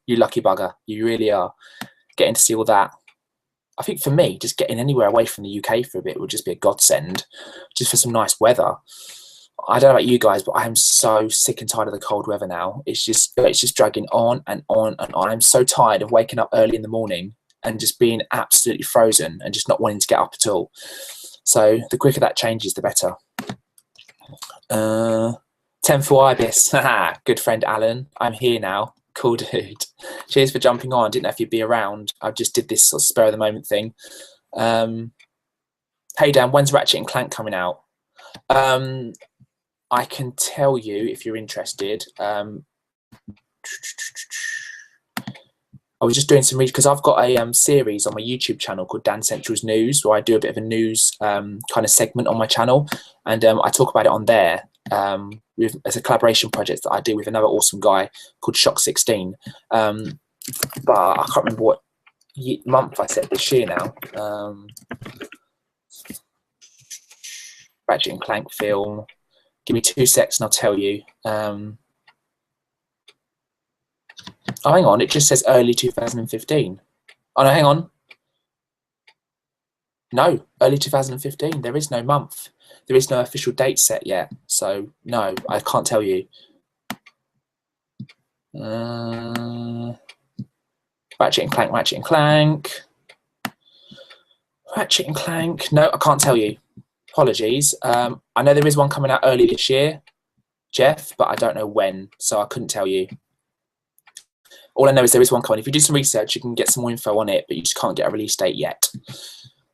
you lucky bugger, you really are. Getting to see all that. I think for me, just getting anywhere away from the UK for a bit would just be a godsend, just for some nice weather. I don't know about you guys, but I am so sick and tired of the cold weather now. It's just dragging on and on and on. I'm so tired of waking up early in the morning and just being absolutely frozen and just not wanting to get up at all. So the quicker that changes, the better. 10 for Ibis. Good friend Alan. I'm here now. Cool dude. Cheers for jumping on. Didn't know if you'd be around. I just did this sort of spur of the moment thing. Hey Dan, when's Ratchet and Clank coming out? I can tell you if you're interested. I was just doing some research because I've got a series on my YouTube channel called Dan Central's News, where I do a bit of a news kind of segment on my channel, and I talk about it on there. As a collaboration project that I do with another awesome guy called Shock16, but I can't remember what month I said this year now. Ratchet and Clank film. Give me 2 secs and I'll tell you. Oh, hang on, it just says early 2015. Oh no, hang on. No, early 2015. There is no month. There is no official date set yet, so no, I can't tell you. Ratchet and Clank, Ratchet and Clank. Ratchet and Clank. No, I can't tell you. Apologies. I know there is one coming out early this year, Jeff, but I don't know when, so I couldn't tell you. All I know is there is one coming. If you do some research, you can get some more info on it, but you just can't get a release date yet.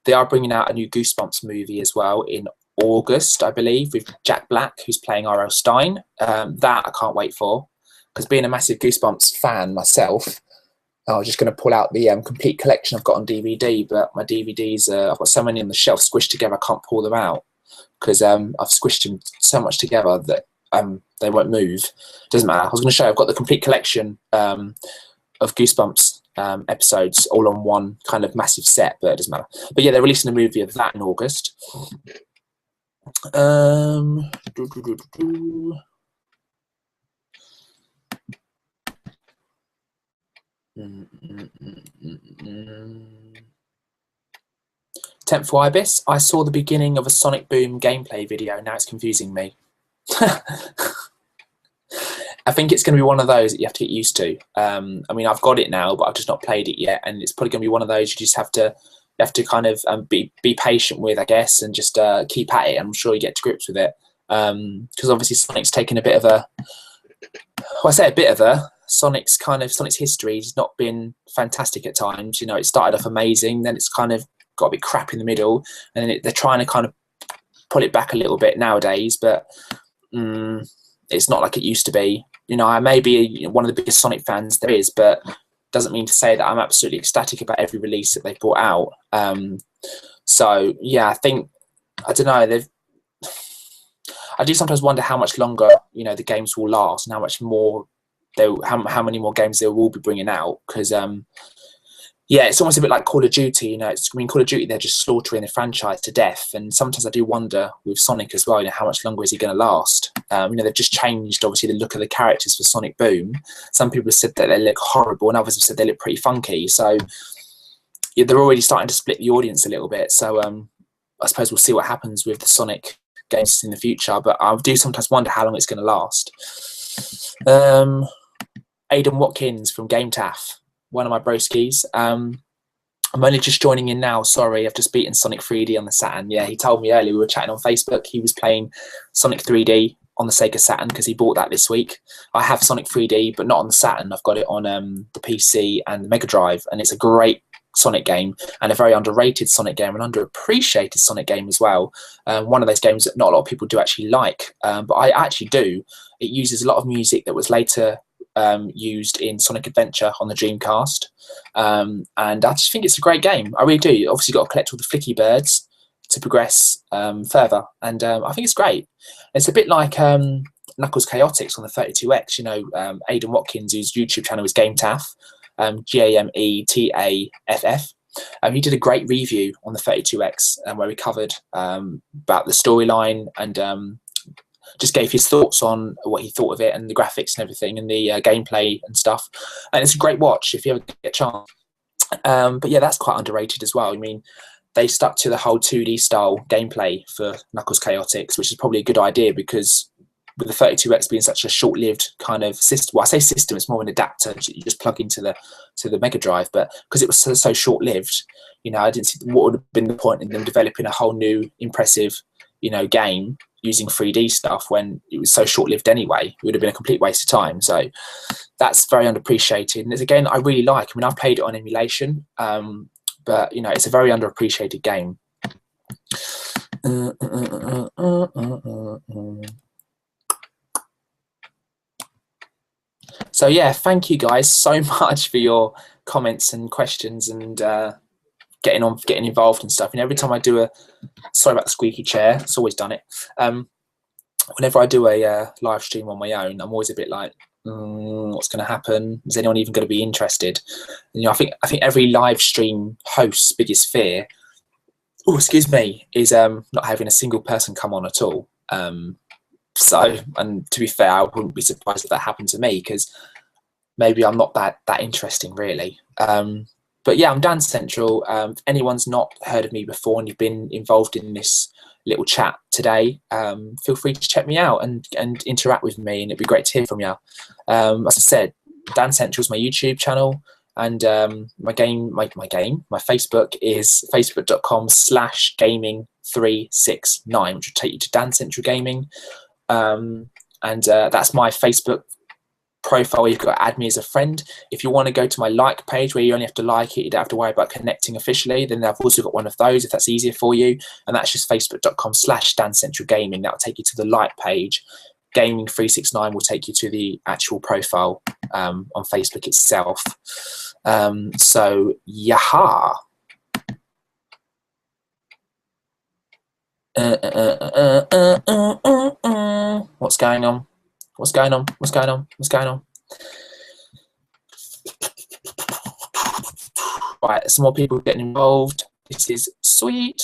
They are bringing out a new Goosebumps movie as well in August, I believe, with Jack Black, who's playing R.L. Stein. That I can't wait for, because being a massive Goosebumps fan myself, I was just going to pull out the complete collection I've got on DVD, but my DVDs, I've got so many on the shelf squished together, I can't pull them out because I've squished them so much together that they won't move. Doesn't matter. I was going to show you, I've got the complete collection of Goosebumps episodes all on one kind of massive set, but it doesn't matter. But yeah, they're releasing a movie of that in August. Tenthful Ibis, I saw the beginning of a Sonic Boom gameplay video. Now it's confusing me. I think it's going to be one of those that you have to get used to. I mean, I've got it now, but I've just not played it yet, and it's probably going to be one of those you just have to kind of be patient with, I guess, and just keep at it. I'm sure you get to grips with it, because obviously Sonic's taken a bit of a, well, I say a bit of a, Sonic's history has not been fantastic at times. You know, it started off amazing, then it's kind of got a bit crap in the middle, and then they're trying to kind of pull it back a little bit nowadays, but it's not like it used to be. You know, I may be one of the biggest Sonic fans there is, but doesn't mean to say that I'm absolutely ecstatic about every release that they've brought out. So yeah, I don't know, I do sometimes wonder how much longer, you know, the games will last, and how much more how many more games they will be bringing out, because yeah, it's almost a bit like Call of Duty. You know, Call of Duty, they're just slaughtering the franchise to death, and sometimes I do wonder with Sonic as well, you know, how much longer is he going to last? You know, they've just changed obviously the look of the characters for Sonic Boom. Some people have said that they look horrible, and others have said they look pretty funky. So yeah, they're already starting to split the audience a little bit. So I suppose we'll see what happens with the Sonic games in the future, but I do sometimes wonder how long it's going to last. Aidan Watkins from Game Taff, one of my broskies. I'm only just joining in now, sorry, I've just beaten Sonic 3D on the Saturn. Yeah, he told me earlier, we were chatting on Facebook, he was playing Sonic 3D on the Sega Saturn because he bought that this week. I have Sonic 3D, but not on the Saturn. I've got it on the PC and the Mega Drive, and it's a great Sonic game, and a very underrated Sonic game, an underappreciated Sonic game as well. One of those games that not a lot of people do actually like, but I actually do. It uses a lot of music that was later used in Sonic Adventure on the Dreamcast, and I just think it's a great game. I really do. You obviously got to collect all the flicky birds to progress further, and I think it's great. It's a bit like Knuckles Chaotix on the 32X. You know, Aidan Watkins, whose YouTube channel is Game Taff, GAMETAFF. He did a great review on the 32X where he covered about the storyline and just gave his thoughts on what he thought of it and the graphics and everything and the gameplay and stuff. And it's a great watch if you ever get a chance. But yeah, that's quite underrated as well. I mean, they stuck to the whole 2D style gameplay for Knuckles Chaotix, which is probably a good idea because with the 32X being such a short-lived kind of system, well, I say system, it's more an adapter you just plug into the Mega Drive, but because it was so short-lived, you know, I didn't see what would have been the point in them developing a whole new impressive, you know, game using 3D stuff when it was so short-lived anyway. It would have been a complete waste of time. So that's very underappreciated, and it's a game that I really like. I mean, I've played it on emulation, but you know, it's a very underappreciated game. So yeah, thank you guys so much for your comments and questions and getting involved and stuff. You know, every time I do sorry about the squeaky chair, it's always done it. Whenever I do a live stream on my own, I'm always a bit like, what's going to happen? Is anyone even going to be interested? And, you know, I think every live stream host's biggest fear, oh excuse me, is not having a single person come on at all. So, and to be fair, I wouldn't be surprised if that happened to me because maybe I'm not that interesting really. But yeah, I'm Dan Central. If anyone's not heard of me before and you've been involved in this little chat today, feel free to check me out and interact with me, and it'd be great to hear from you. As I said, Dan Central is my YouTube channel, and my Facebook is facebook.com/gaming369, which will take you to Dan Central Gaming. And that's my Facebook profile. You've got to add me as a friend. If you want to go to my like page where you only have to like it, you don't have to worry about connecting officially, then I've also got one of those if that's easier for you, and that's just facebook.com/DanCentralGaming. That'll take you to the like page. Gaming369 will take you to the actual profile on Facebook itself. So, yaha. What's going on? What's going on? What's going on? What's going on? Right, some more people getting involved. This is sweet.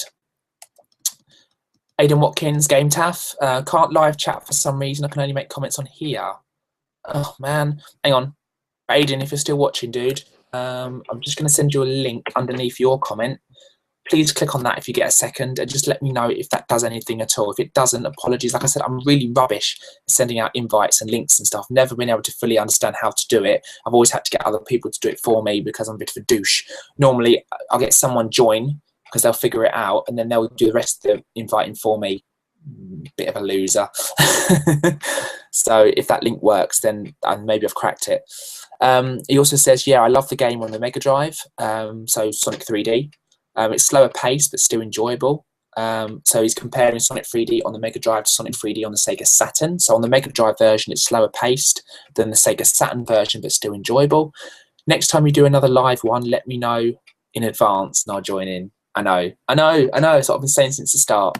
Aidan Watkins, Game Taff. Can't live chat for some reason. I can only make comments on here. Oh, man. Hang on. Aidan, if you're still watching, dude, I'm just going to send you a link underneath your comment. Please click on that if you get a second and just let me know if that does anything at all. If it doesn't, apologies. Like I said, I'm really rubbish at sending out invites and links and stuff. Never been able to fully understand how to do it. I've always had to get other people to do it for me because I'm a bit of a douche. Normally, I'll get someone join because they'll figure it out and then they'll do the rest of the inviting for me. Bit of a loser. So if that link works, then maybe I've cracked it. He also says, yeah, I love the game on the Mega Drive. So Sonic 3D. It's slower paced, but still enjoyable. So he's comparing Sonic 3D on the Mega Drive to Sonic 3D on the Sega Saturn. So on the Mega Drive version, it's slower paced than the Sega Saturn version, but still enjoyable. Next time you do another live one, let me know in advance and I'll join in. I know. It's what I've been saying since the start.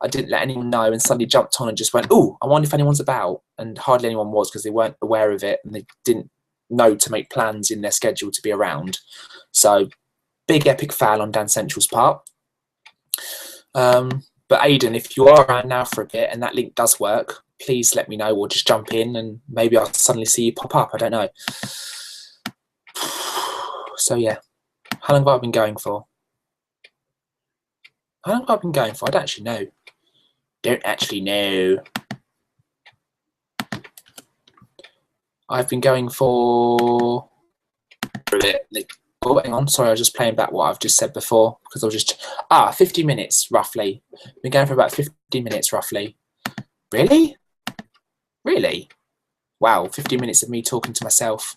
I didn't let anyone know and suddenly jumped on and just went, oh, I wonder if anyone's about. And hardly anyone was because they weren't aware of it and they didn't know to make plans in their schedule to be around. So big epic fail on Dan Central's part. But Aidan, if you are around now for a bit and that link does work, please let me know or just jump in and maybe I'll suddenly see you pop up. I don't know. So yeah, how long have I been going for? How long have I been going for? I don't actually know. I've been going for a bit. Oh, hang on. Sorry, I was just playing back what I've just said before because I was just 50 minutes roughly. Been going for about 50 minutes roughly. Really? Really? Wow, 50 minutes of me talking to myself.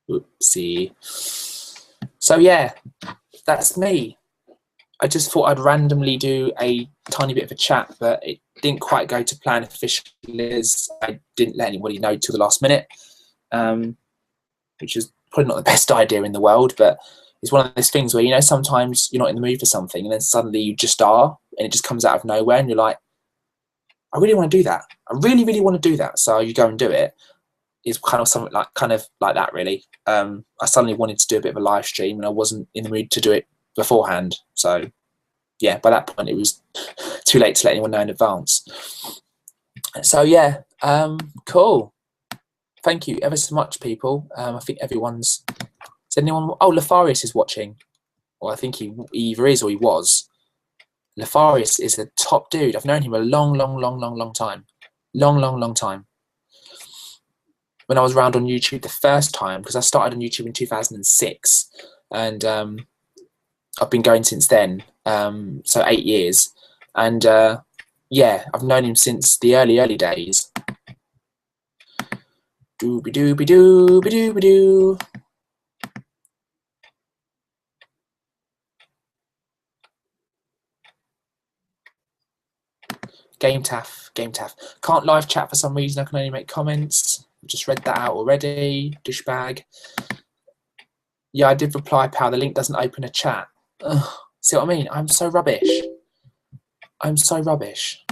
Oopsie. So yeah, that's me. I just thought I'd randomly do a tiny bit of a chat, but it didn't quite go to plan officially as I didn't let anybody know till the last minute, which is probably not the best idea in the world, but it's one of those things where, you know, sometimes you're not in the mood for something and then suddenly you just are and it just comes out of nowhere and you're like, I really want to do that. I really, really want to do that. So you go and do it. It's kind of something like that, really. I suddenly wanted to do a bit of a live stream and I wasn't in the mood to do it beforehand. So yeah, by that point it was too late to let anyone know in advance. So yeah, cool. Thank you ever so much, people. I think everyone's... Is anyone... Oh, Lefarius is watching. Well, I think he either is or he was. Lefarius is a top dude. I've known him a long time. Long time. When I was around on YouTube the first time, because I started on YouTube in 2006, and I've been going since then, so 8 years. And yeah, I've known him since the early days. Dooby-dooby-dooby-dooby-doo. Game Taff. Can't live chat for some reason. I can only make comments. Just read that out already. Douchebag. Yeah, I did reply, pal. The link doesn't open a chat. Ugh. See what I mean? I'm so rubbish. I'm so rubbish.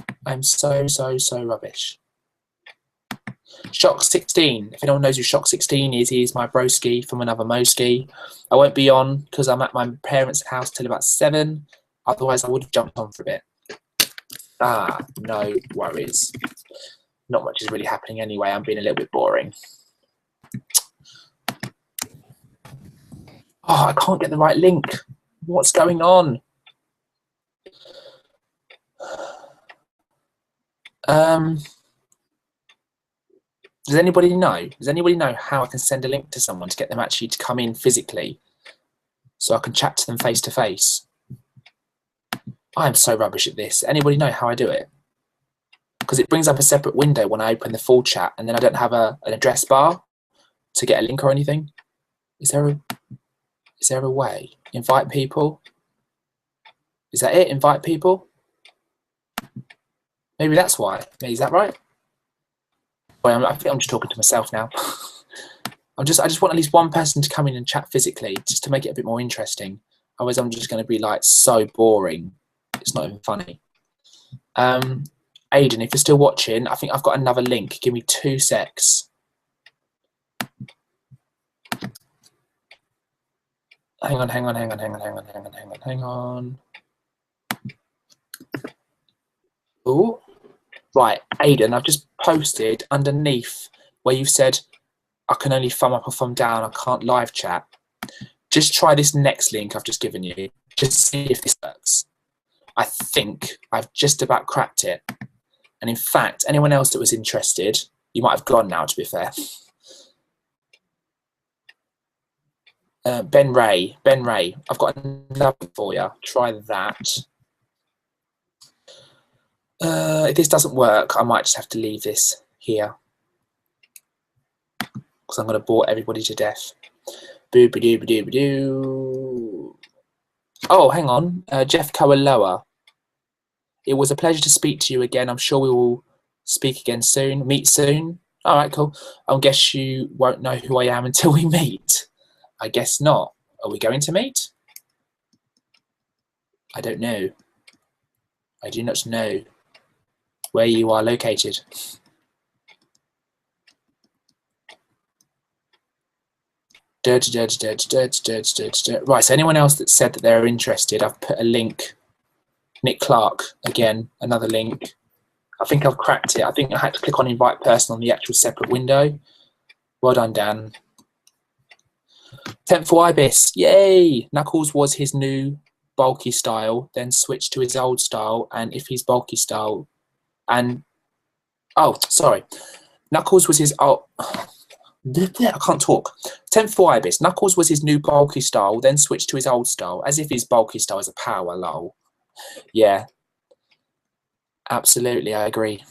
Shock 16. If anyone knows who Shock 16 is, he is my broski from another Moski. I won't be on because I'm at my parents' house till about 7. Otherwise, I would have jumped on for a bit. No worries. Not much is really happening anyway. I'm being a little bit boring. Oh, I can't get the right link. What's going on? Does anybody know? Does anybody know how I can send a link to someone to get them actually to come in physically so I can chat to them face to face? I am so rubbish at this. Anybody know how I do it? Because it brings up a separate window when I open the full chat and then I don't have an address bar to get a link or anything. Is there a way? Invite people? Is that it? Invite people? Maybe that's why. Is that right? I think I'm just talking to myself now. I just want at least one person to come in and chat physically, just to make it a bit more interesting. Otherwise, I'm just going to be like so boring. It's not even funny. Aidan, if you're still watching, I think I've got another link. Give me 2 secs. Hang on. Oh, right, Aidan, I've just posted underneath where you've said I can only thumb up or thumb down, I can't live chat. Just try this next link I've just given you. Just see if this works. I think I've just about cracked it. And in fact, anyone else that was interested, you might have gone now, to be fair. Ben Ray, I've got another for you. Try that. If this doesn't work, I might just have to leave this here because I'm going to bore everybody to death. Boo-ba-doo-ba-doo-ba-doo. Oh, hang on. Jeff Coaloa. It was a pleasure to speak to you again. I'm sure we will speak again soon. Meet soon. All right, cool. I guess you won't know who I am until we meet. I guess not. Are we going to meet? I don't know. I do not know where you are located. Right, so anyone else that said that they're interested, I've put a link. Nick Clark, again, another link. I think I've cracked it. I think I had to click on invite person on the actual separate window. Well done, Dan. 10th for Ibis, yay! Knuckles was his new bulky style, then switched to his old style, and if he's bulky style, and oh, sorry, Knuckles was his old. I can't talk. 10th for Ibis, Knuckles was his new bulky style, then switched to his old style, as if his bulky style is a power, lol. Yeah, absolutely, I agree.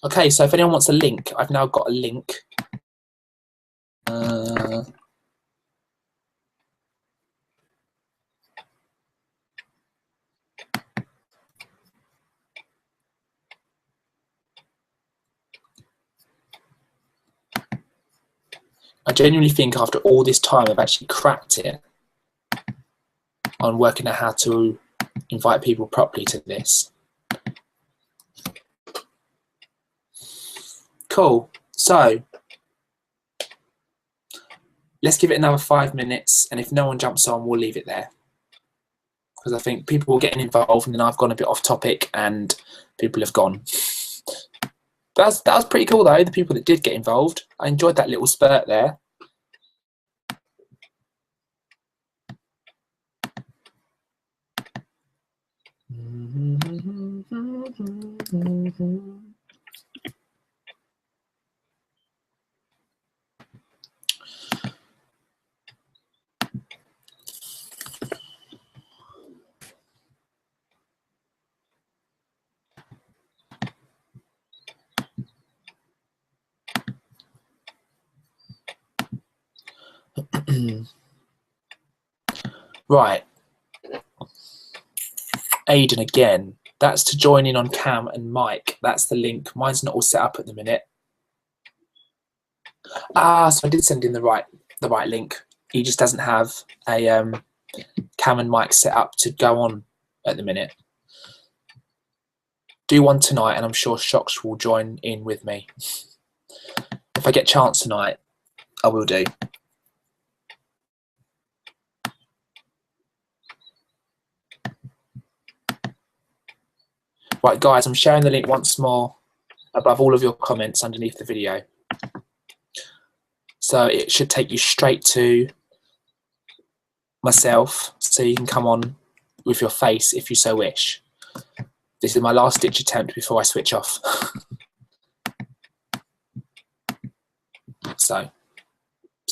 Okay, so if anyone wants a link, I've now got a link. I genuinely think after all this time, I've actually cracked it on working out how to invite people properly to this. Cool. So let's give it another 5 minutes, and if no one jumps on, we'll leave it there. Because I think people are getting involved, and then I've gone a bit off topic, and people have gone. That was pretty cool, though, the people that did get involved. I enjoyed that little spurt there. Right. Aidan again. That's to join in on Cam and Mike. That's the link. Mine's not all set up at the minute. Ah, so I did send in the right link. He just doesn't have a Cam and Mike set up to go on at the minute. Do one tonight, and I'm sure Shocks will join in with me. If I get a chance tonight, I will do. Right, guys, I'm sharing the link once more above all of your comments underneath the video. So it should take you straight to myself, so you can come on with your face if you so wish. This is my last ditch attempt before I switch off. So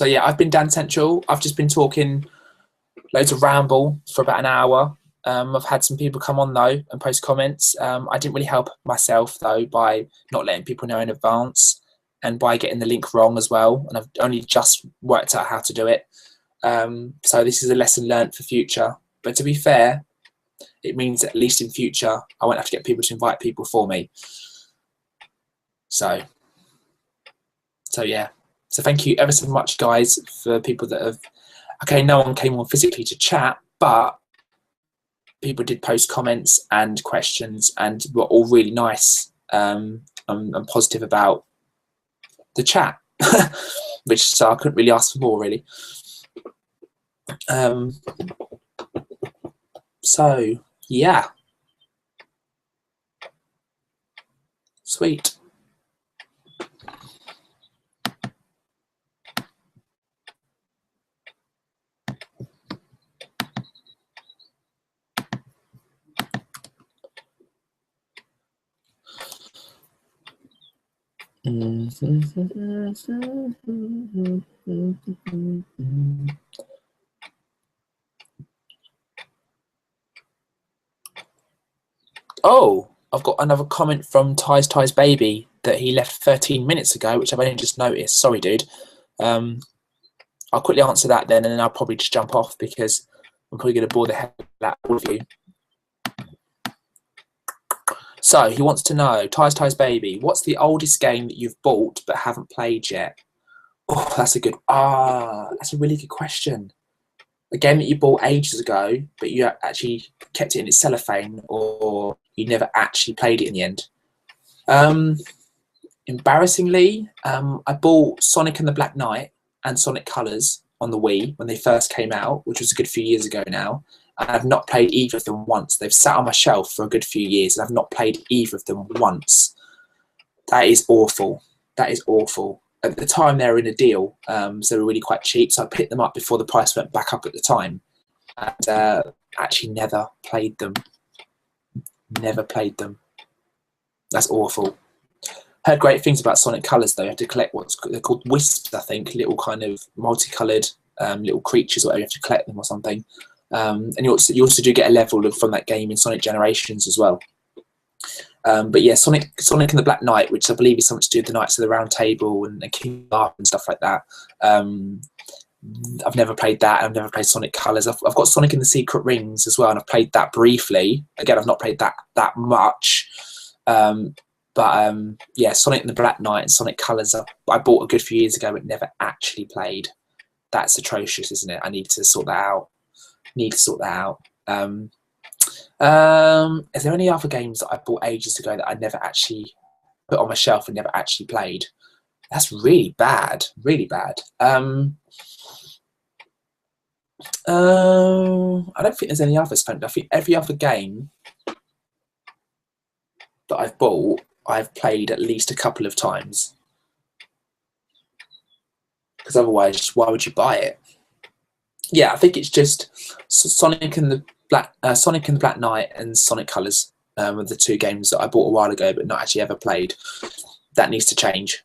yeah, I've been Dan Central. I've just been talking loads of ramble for about an hour. I've had some people come on though and post comments. I didn't really help myself though by not letting people know in advance and by getting the link wrong as well. And I've only just worked out how to do it. So this is a lesson learned for future. But to be fair, it means at least in future I won't have to get people to invite people for me. So yeah. So thank you ever so much, guys, for people that have. Okay, no one came on physically to chat, but people did post comments and questions, and were all really nice and positive about the chat, which so I couldn't really ask for more, really. So yeah, sweet. Oh, I've got another comment from Ty's Baby that he left 13 minutes ago, which I've only just noticed. Sorry, dude. I'll quickly answer that then, and then I'll probably just jump off because I'm probably going to bore the hell out of you. So he wants to know, Ty's Baby, what's the oldest game that you've bought but haven't played yet? Oh, that's a really good question. A game that you bought ages ago, but you actually kept it in its cellophane, or you never actually played it in the end. Embarrassingly, I bought Sonic and the Black Knight and Sonic Colors on the Wii when they first came out, which was a good few years ago now. And I've not played either of them once. They've sat on my shelf for a good few years, and I've not played either of them once. That is awful. That is awful. At the time, they were in a deal, so they were really quite cheap. So I picked them up before the price went back up at the time, and actually never played them. Never played them. That's awful. Heard great things about Sonic Colors though. You have to collect they're called wisps, I think, little kind of multicolored little creatures, or whatever. You have to collect them or something. And you also do get a level from that game in Sonic Generations as well. But yeah, Sonic and the Black Knight, which I believe is something to do with the Knights of the Round Table and King Arthur and stuff like that. I've never played that. I've never played Sonic Colors. I've got Sonic and the Secret Rings as well, and I've played that briefly. Again, I've not played that much. Yeah, Sonic and the Black Knight and Sonic Colors I bought a good few years ago but never actually played. That's atrocious, isn't it? I need to sort that out. Is there any other games that I bought ages ago that I never actually put on my shelf and never actually played? That's really bad. Really bad. I don't think there's any others. I think every other game that I've bought, I've played at least a couple of times. Because otherwise, why would you buy it? Yeah, I think it's just Sonic and the Black Knight and Sonic Colors are the two games that I bought a while ago but not actually ever played. That needs to change.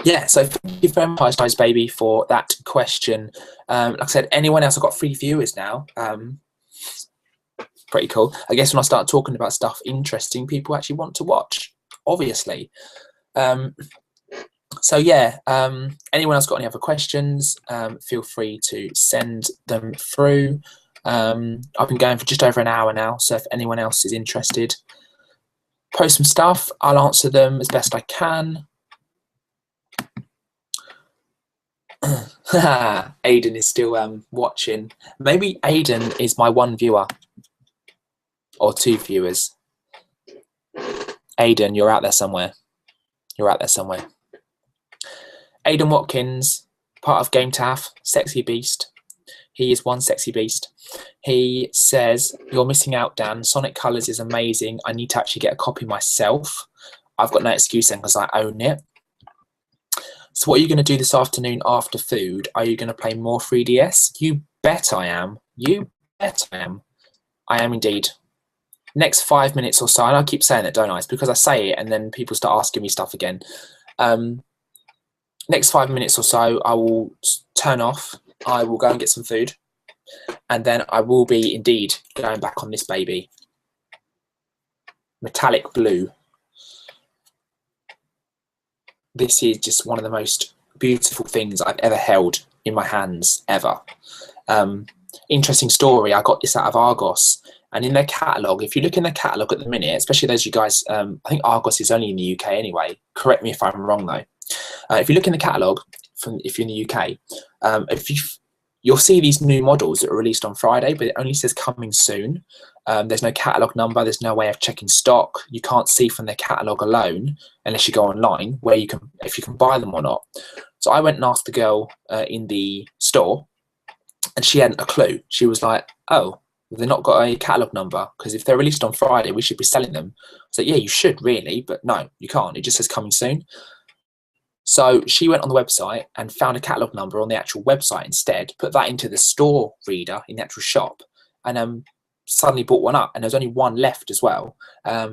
Yeah, so thank you very much, Ty's Baby, for that question. Like I said, anyone else? I've got 3 viewers now. Pretty cool. I guess when I start talking about stuff interesting, people actually want to watch, obviously. So yeah, anyone else got any other questions, feel free to send them through. I've been going for just over an hour now, so if anyone else is interested, post some stuff. I'll answer them as best I can. Aiden is still watching. Maybe Aiden is my 1 viewer or 2 viewers. Aiden, you're out there somewhere. Aidan Watkins, part of Game Taff, Sexy Beast. He is one sexy beast. He says, "You're missing out, Dan. Sonic Colors is amazing. I need to actually get a copy myself. I've got no excuse then because I own it." So what are you going to do this afternoon after food? Are you going to play more 3DS? You bet I am. I am indeed. Next 5 minutes or so, and I keep saying it, don't I? It's because I say it and then people start asking me stuff again. Next 5 minutes or so, I will turn off. I will go and get some food. And then I will be, indeed, going back on this baby. Metallic blue. This is just one of the most beautiful things I've ever held in my hands, ever. interesting story. I got this out of Argos, and in their catalogue, if you look in their catalogue at the minute, especially those of you guys, I think Argos is only in the UK anyway. Correct me if I'm wrong though. If you look in the catalogue, if you're in the UK, you'll see these new models that are released on Friday, but it only says coming soon. There's no catalogue number. There's no way of checking stock. You can't see from their catalogue alone unless you go online where you can, if you can buy them or not. So I went and asked the girl in the store, and she hadn't a clue. She was like, "Oh, they've not got a catalogue number, because if they're released on Friday, we should be selling them." So yeah, you should really, but no, you can't. It just says coming soon. So she went on the website and found a catalogue number on the actual website instead, put that into the store reader in the actual shop, and suddenly bought one up. And there's only one left as well.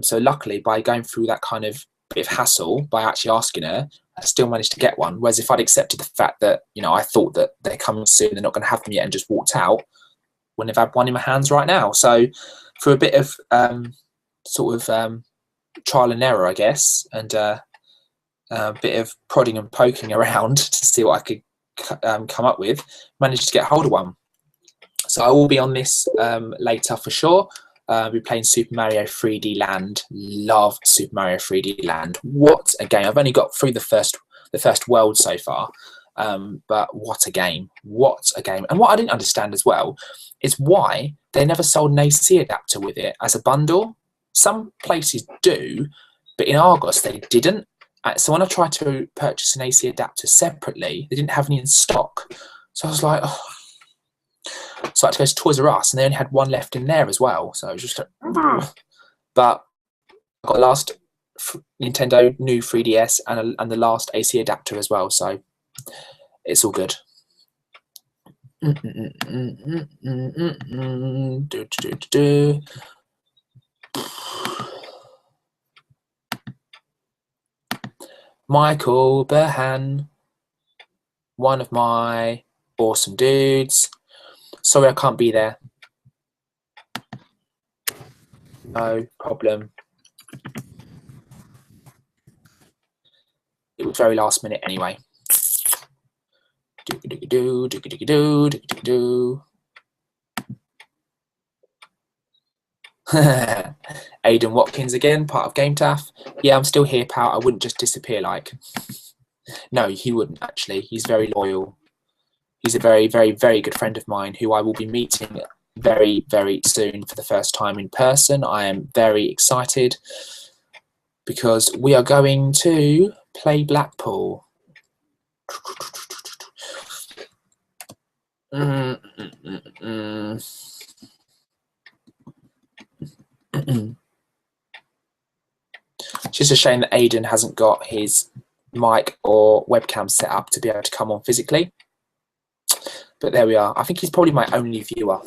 So luckily, by going through that kind of bit of hassle, by actually asking her, I still managed to get one. Whereas if I'd accepted the fact that, you know, I thought that they're coming soon, they're not going to have them yet, and just walked out, wouldn't have had one in my hands right now. So for a bit of trial and error, I guess, and a bit of prodding and poking around to see what I could come up with, managed to get hold of one. So I will be on this later for sure. I'll be playing Super Mario 3D Land. Love Super Mario 3D Land. What a game. I've only got through the first world so far, but what a game. What a game. And what I didn't understand as well is why they never sold an AC adapter with it as a bundle. Some places do, but in Argos they didn't. So when I tried to purchase an AC adapter separately, they didn't have any in stock. So I was like, oh. So I had to go to Toys R Us, and they only had one left in there as well. So I was just like, but I got the last Nintendo new 3DS and the last AC adapter as well. So it's all good. Michael Burhan, one of my awesome dudes. Sorry I can't be there. No problem. It was very last minute anyway. Aidan Watkins again, part of Game Taff. Yeah, I'm still here, pal. I wouldn't just disappear like. No, he wouldn't actually. He's very loyal. He's a very, very, very good friend of mine who I will be meeting very, very soon for the first time in person. I am very excited because we are going to play Blackpool. It's just a shame that Aidan hasn't got his mic or webcam set up to be able to come on physically. But there we are. I think he's probably my only viewer.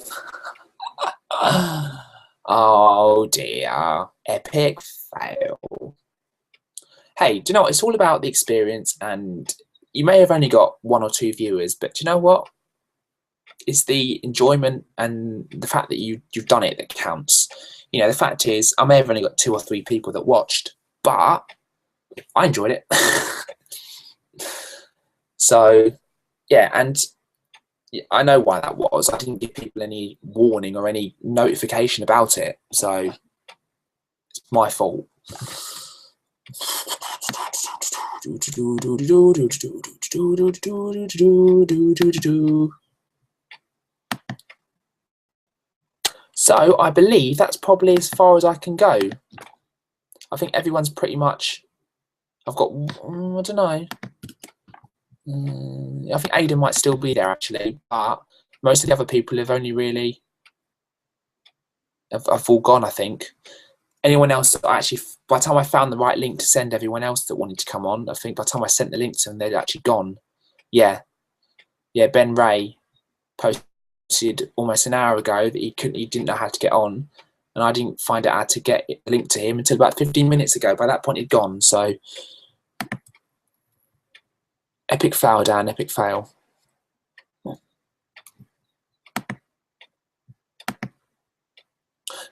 Oh dear. Epic fail. Hey, do you know what? It's all about the experience, and you may have only got 1 or 2 viewers, but do you know what? It's the enjoyment and the fact that you've done it that counts. You know, the fact is, I may have only got 2 or 3 people that watched, but I enjoyed it. So, yeah, and I know why that was. I didn't give people any warning or any notification about it, so it's my fault. So I believe that's probably as far as I can go. I think everyone's pretty much. I've got. I don't know. I think Aidan might still be there actually, but most of the other people have only really have all gone. I think anyone else that actually, by the time I found the right link to send everyone else that wanted to come on, I think by the time I sent the link to them, they'd actually gone. Yeah, Ben Ray posted almost an hour ago that he didn't know how to get on, and I didn't find out how to get a link to him until about 15 minutes ago. By that point, he'd gone. So. Epic fail, Dan, epic fail.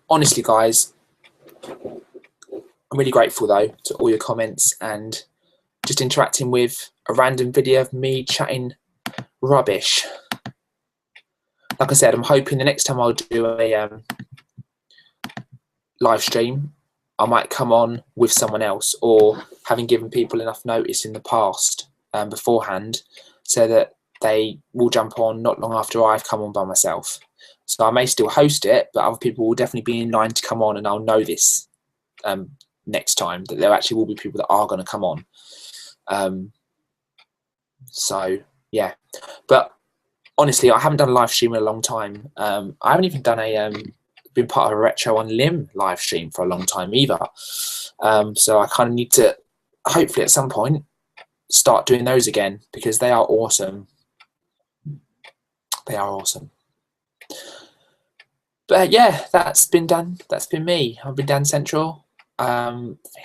Honestly, guys, I'm really grateful, though, to all your comments and just interacting with a random video of me chatting rubbish. like I said, I'm hoping the next time I'll do a live stream, I might come on with someone else, or having given people enough notice in the past beforehand, so that they will jump on not long after I've come on by myself. So I may still host it, but other people will definitely be in line to come on, and I'll know this next time, that there actually will be people that are going to come on. So yeah, but honestly, I haven't done a live stream in a long time. I haven't even done been part of a Retro on Limb live stream for a long time either. So I kind of need to, hopefully at some point, start doing those again, because they are awesome. They are awesome. But yeah, that's been Dan. That's been me. I've been Dan Central,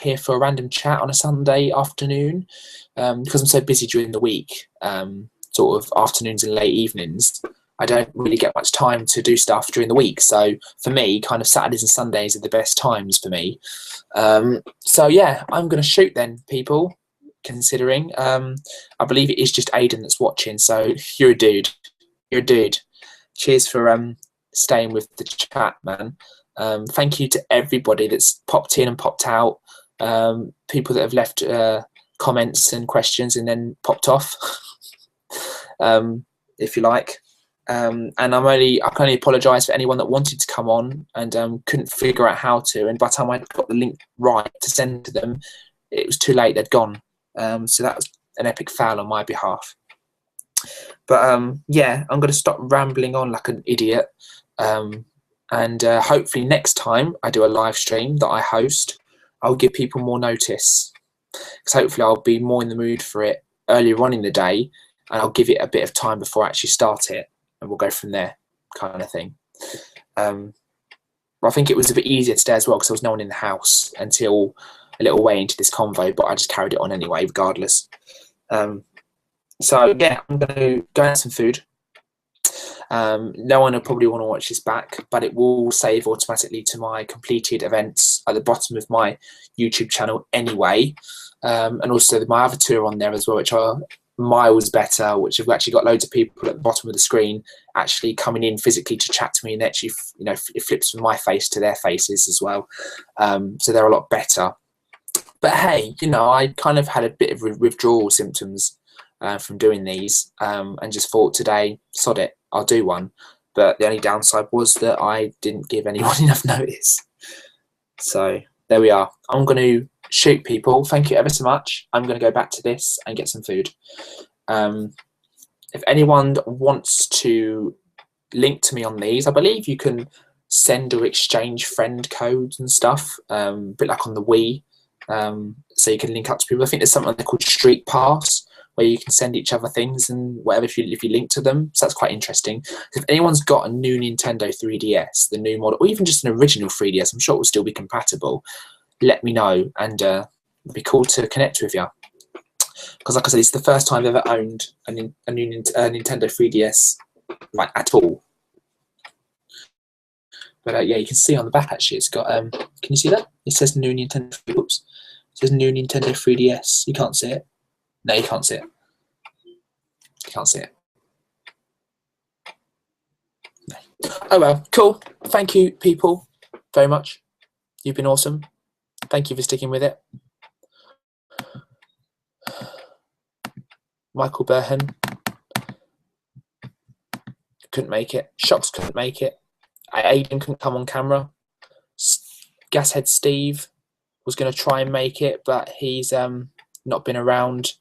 here for a random chat on a Sunday afternoon, because I'm so busy during the week, sort of afternoons and late evenings. I don't really get much time to do stuff during the week. So for me, kind of Saturdays and Sundays are the best times for me. So yeah, I'm going to shoot then, people, considering. I believe it is just Aidan that's watching. So you're a dude. You're a dude. Cheers for staying with the chat, man. Thank you to everybody that's popped in and popped out. People that have left comments and questions and then popped off, if you like. And I can only apologise for anyone that wanted to come on and couldn't figure out how to. And by the time I got the link right to send to them, it was too late. They'd gone. So that was an epic fail on my behalf. But yeah, I'm going to stop rambling on like an idiot. And hopefully next time I do a live stream that I host, I'll give people more notice. Because hopefully I'll be more in the mood for it earlier on in the day, and I'll give it a bit of time before I actually start it. And we'll go from there, kind of thing. I think it was a bit easier today as well, because there was no one in the house until a little way into this convo, but I just carried it on anyway, regardless. So yeah, I'm going to go and have some food. No one will probably want to watch this back, but it will save automatically to my completed events at the bottom of my YouTube channel anyway. And also my other two are on there as well, which are miles better, which have actually got loads of people at the bottom of the screen actually coming in physically to chat to me, and actually, you know, it flips from my face to their faces as well. So they're a lot better. But hey, you know, I kind of had a bit of withdrawal symptoms from doing these, and just thought today, sod it, I'll do one. But the only downside was that I didn't give anyone enough notice. So there we are. I'm going to shoot, people. Thank you ever so much. I'm going to go back to this and get some food. If anyone wants to link to me on these, I believe you can send or exchange friend codes and stuff, a bit like on the Wii. So you can link up to people. I think there's something called Street Pass, where you can send each other things and whatever if you link to them. So that's quite interesting. If anyone's got a new Nintendo 3DS, the new model, or even just an original 3DS, I'm sure it will still be compatible. Let me know, and it'd be cool to connect with you. Because like I said, it's the first time I've ever owned a new Nintendo 3DS, like, at all. But yeah, you can see on the back actually, it's got. Can you see that? It says new Nintendo. Oops. It says new Nintendo 3DS. You can't see it. No, you can't see it. You can't see it. No. Oh well, cool. Thank you, people, very much. You've been awesome. Thank you for sticking with it. Michael Burhan couldn't make it. Shocks couldn't make it. Aidan couldn't come on camera. Gashead Steve was going to try and make it, but he's not been around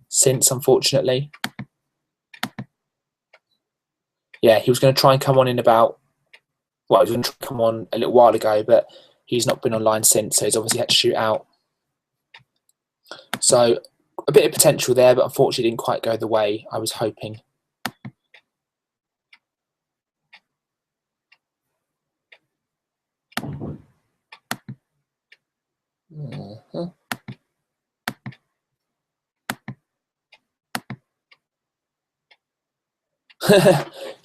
since, unfortunately. Yeah, he was going to try and come on in about, well, he was going to come on a little while ago, but he's not been online since, so he's obviously had to shoot out. So a bit of potential there, but unfortunately didn't quite go the way I was hoping.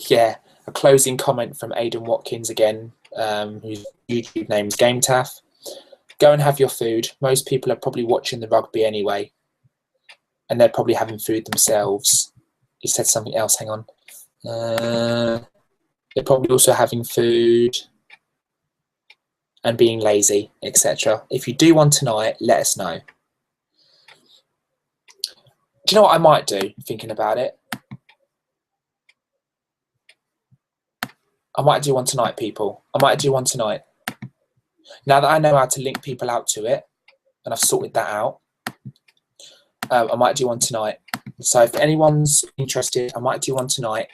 Yeah, a closing comment from Aidan Watkins again, whose YouTube name is GameTaff. Go and have your food. Most people are probably watching the rugby anyway, and they're probably having food themselves. He said something else. Hang on. They're probably also having food and being lazy, etc. If you do one tonight, let us know. Do you know what I might do, thinking about it? I might do one tonight, people. I might do one tonight. Now that I know how to link people out to it, and I've sorted that out, I might do one tonight. So if anyone's interested, I might do one tonight.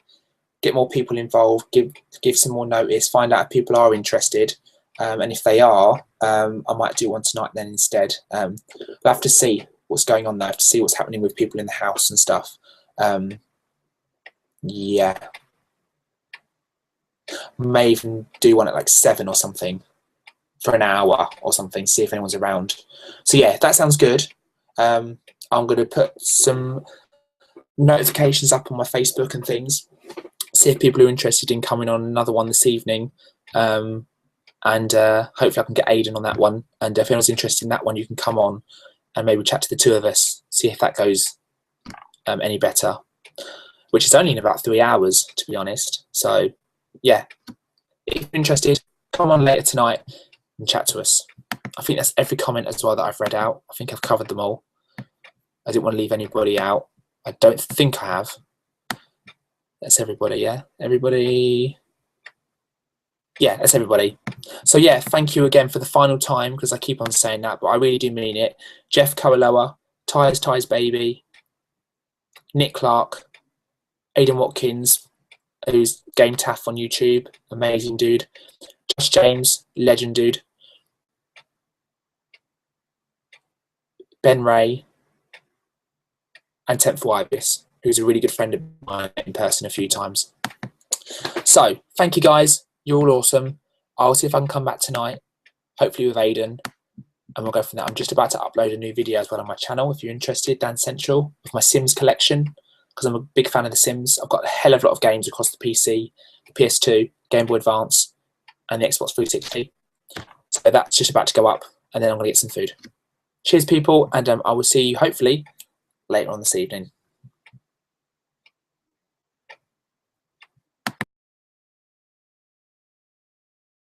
Get more people involved, give some more notice, find out if people are interested. And if they are, I might do one tonight then instead. We'll have to see what's going on there, to see what's happening with people in the house and stuff. Yeah. May even do one at like 7 or something for an hour or something, see if anyone's around. So yeah, that sounds good. I'm going to put some notifications up on my Facebook and things, see if people are interested in coming on another one this evening. And hopefully I can get Aidan on that one. And if anyone's interested in that one, you can come on and maybe chat to the two of us, see if that goes any better, which is only in about 3 hours, to be honest. So yeah, if you're interested, come on later tonight and chat to us. I think that's every comment as well that I've read out. I think I've covered them all. I didn't want to leave anybody out. I don't think I have. That's everybody, yeah? Everybody. Yeah, that's everybody. So yeah, thank you again for the final time, because I keep on saying that, but I really do mean it. Jeff Coaloa, Ty's Baby, Nick Clark, Aidan Watkins, who's Game Taff on YouTube, amazing dude. Josh James, legend dude. Ben Ray, and Temple Ibis, who's a really good friend of mine in person a few times. So thank you guys. You're all awesome. I'll see if I can come back tonight, hopefully with Aidan, and we'll go from there. I'm just about to upload a new video as well on my channel, if you're interested, Dan Central, with my Sims collection, because I'm a big fan of The Sims. I've got a hell of a lot of games across the PC, the PS2, Game Boy Advance, and the Xbox 360. So that's just about to go up, and then I'm going to get some food. Cheers, people, and I will see you hopefully later on this evening.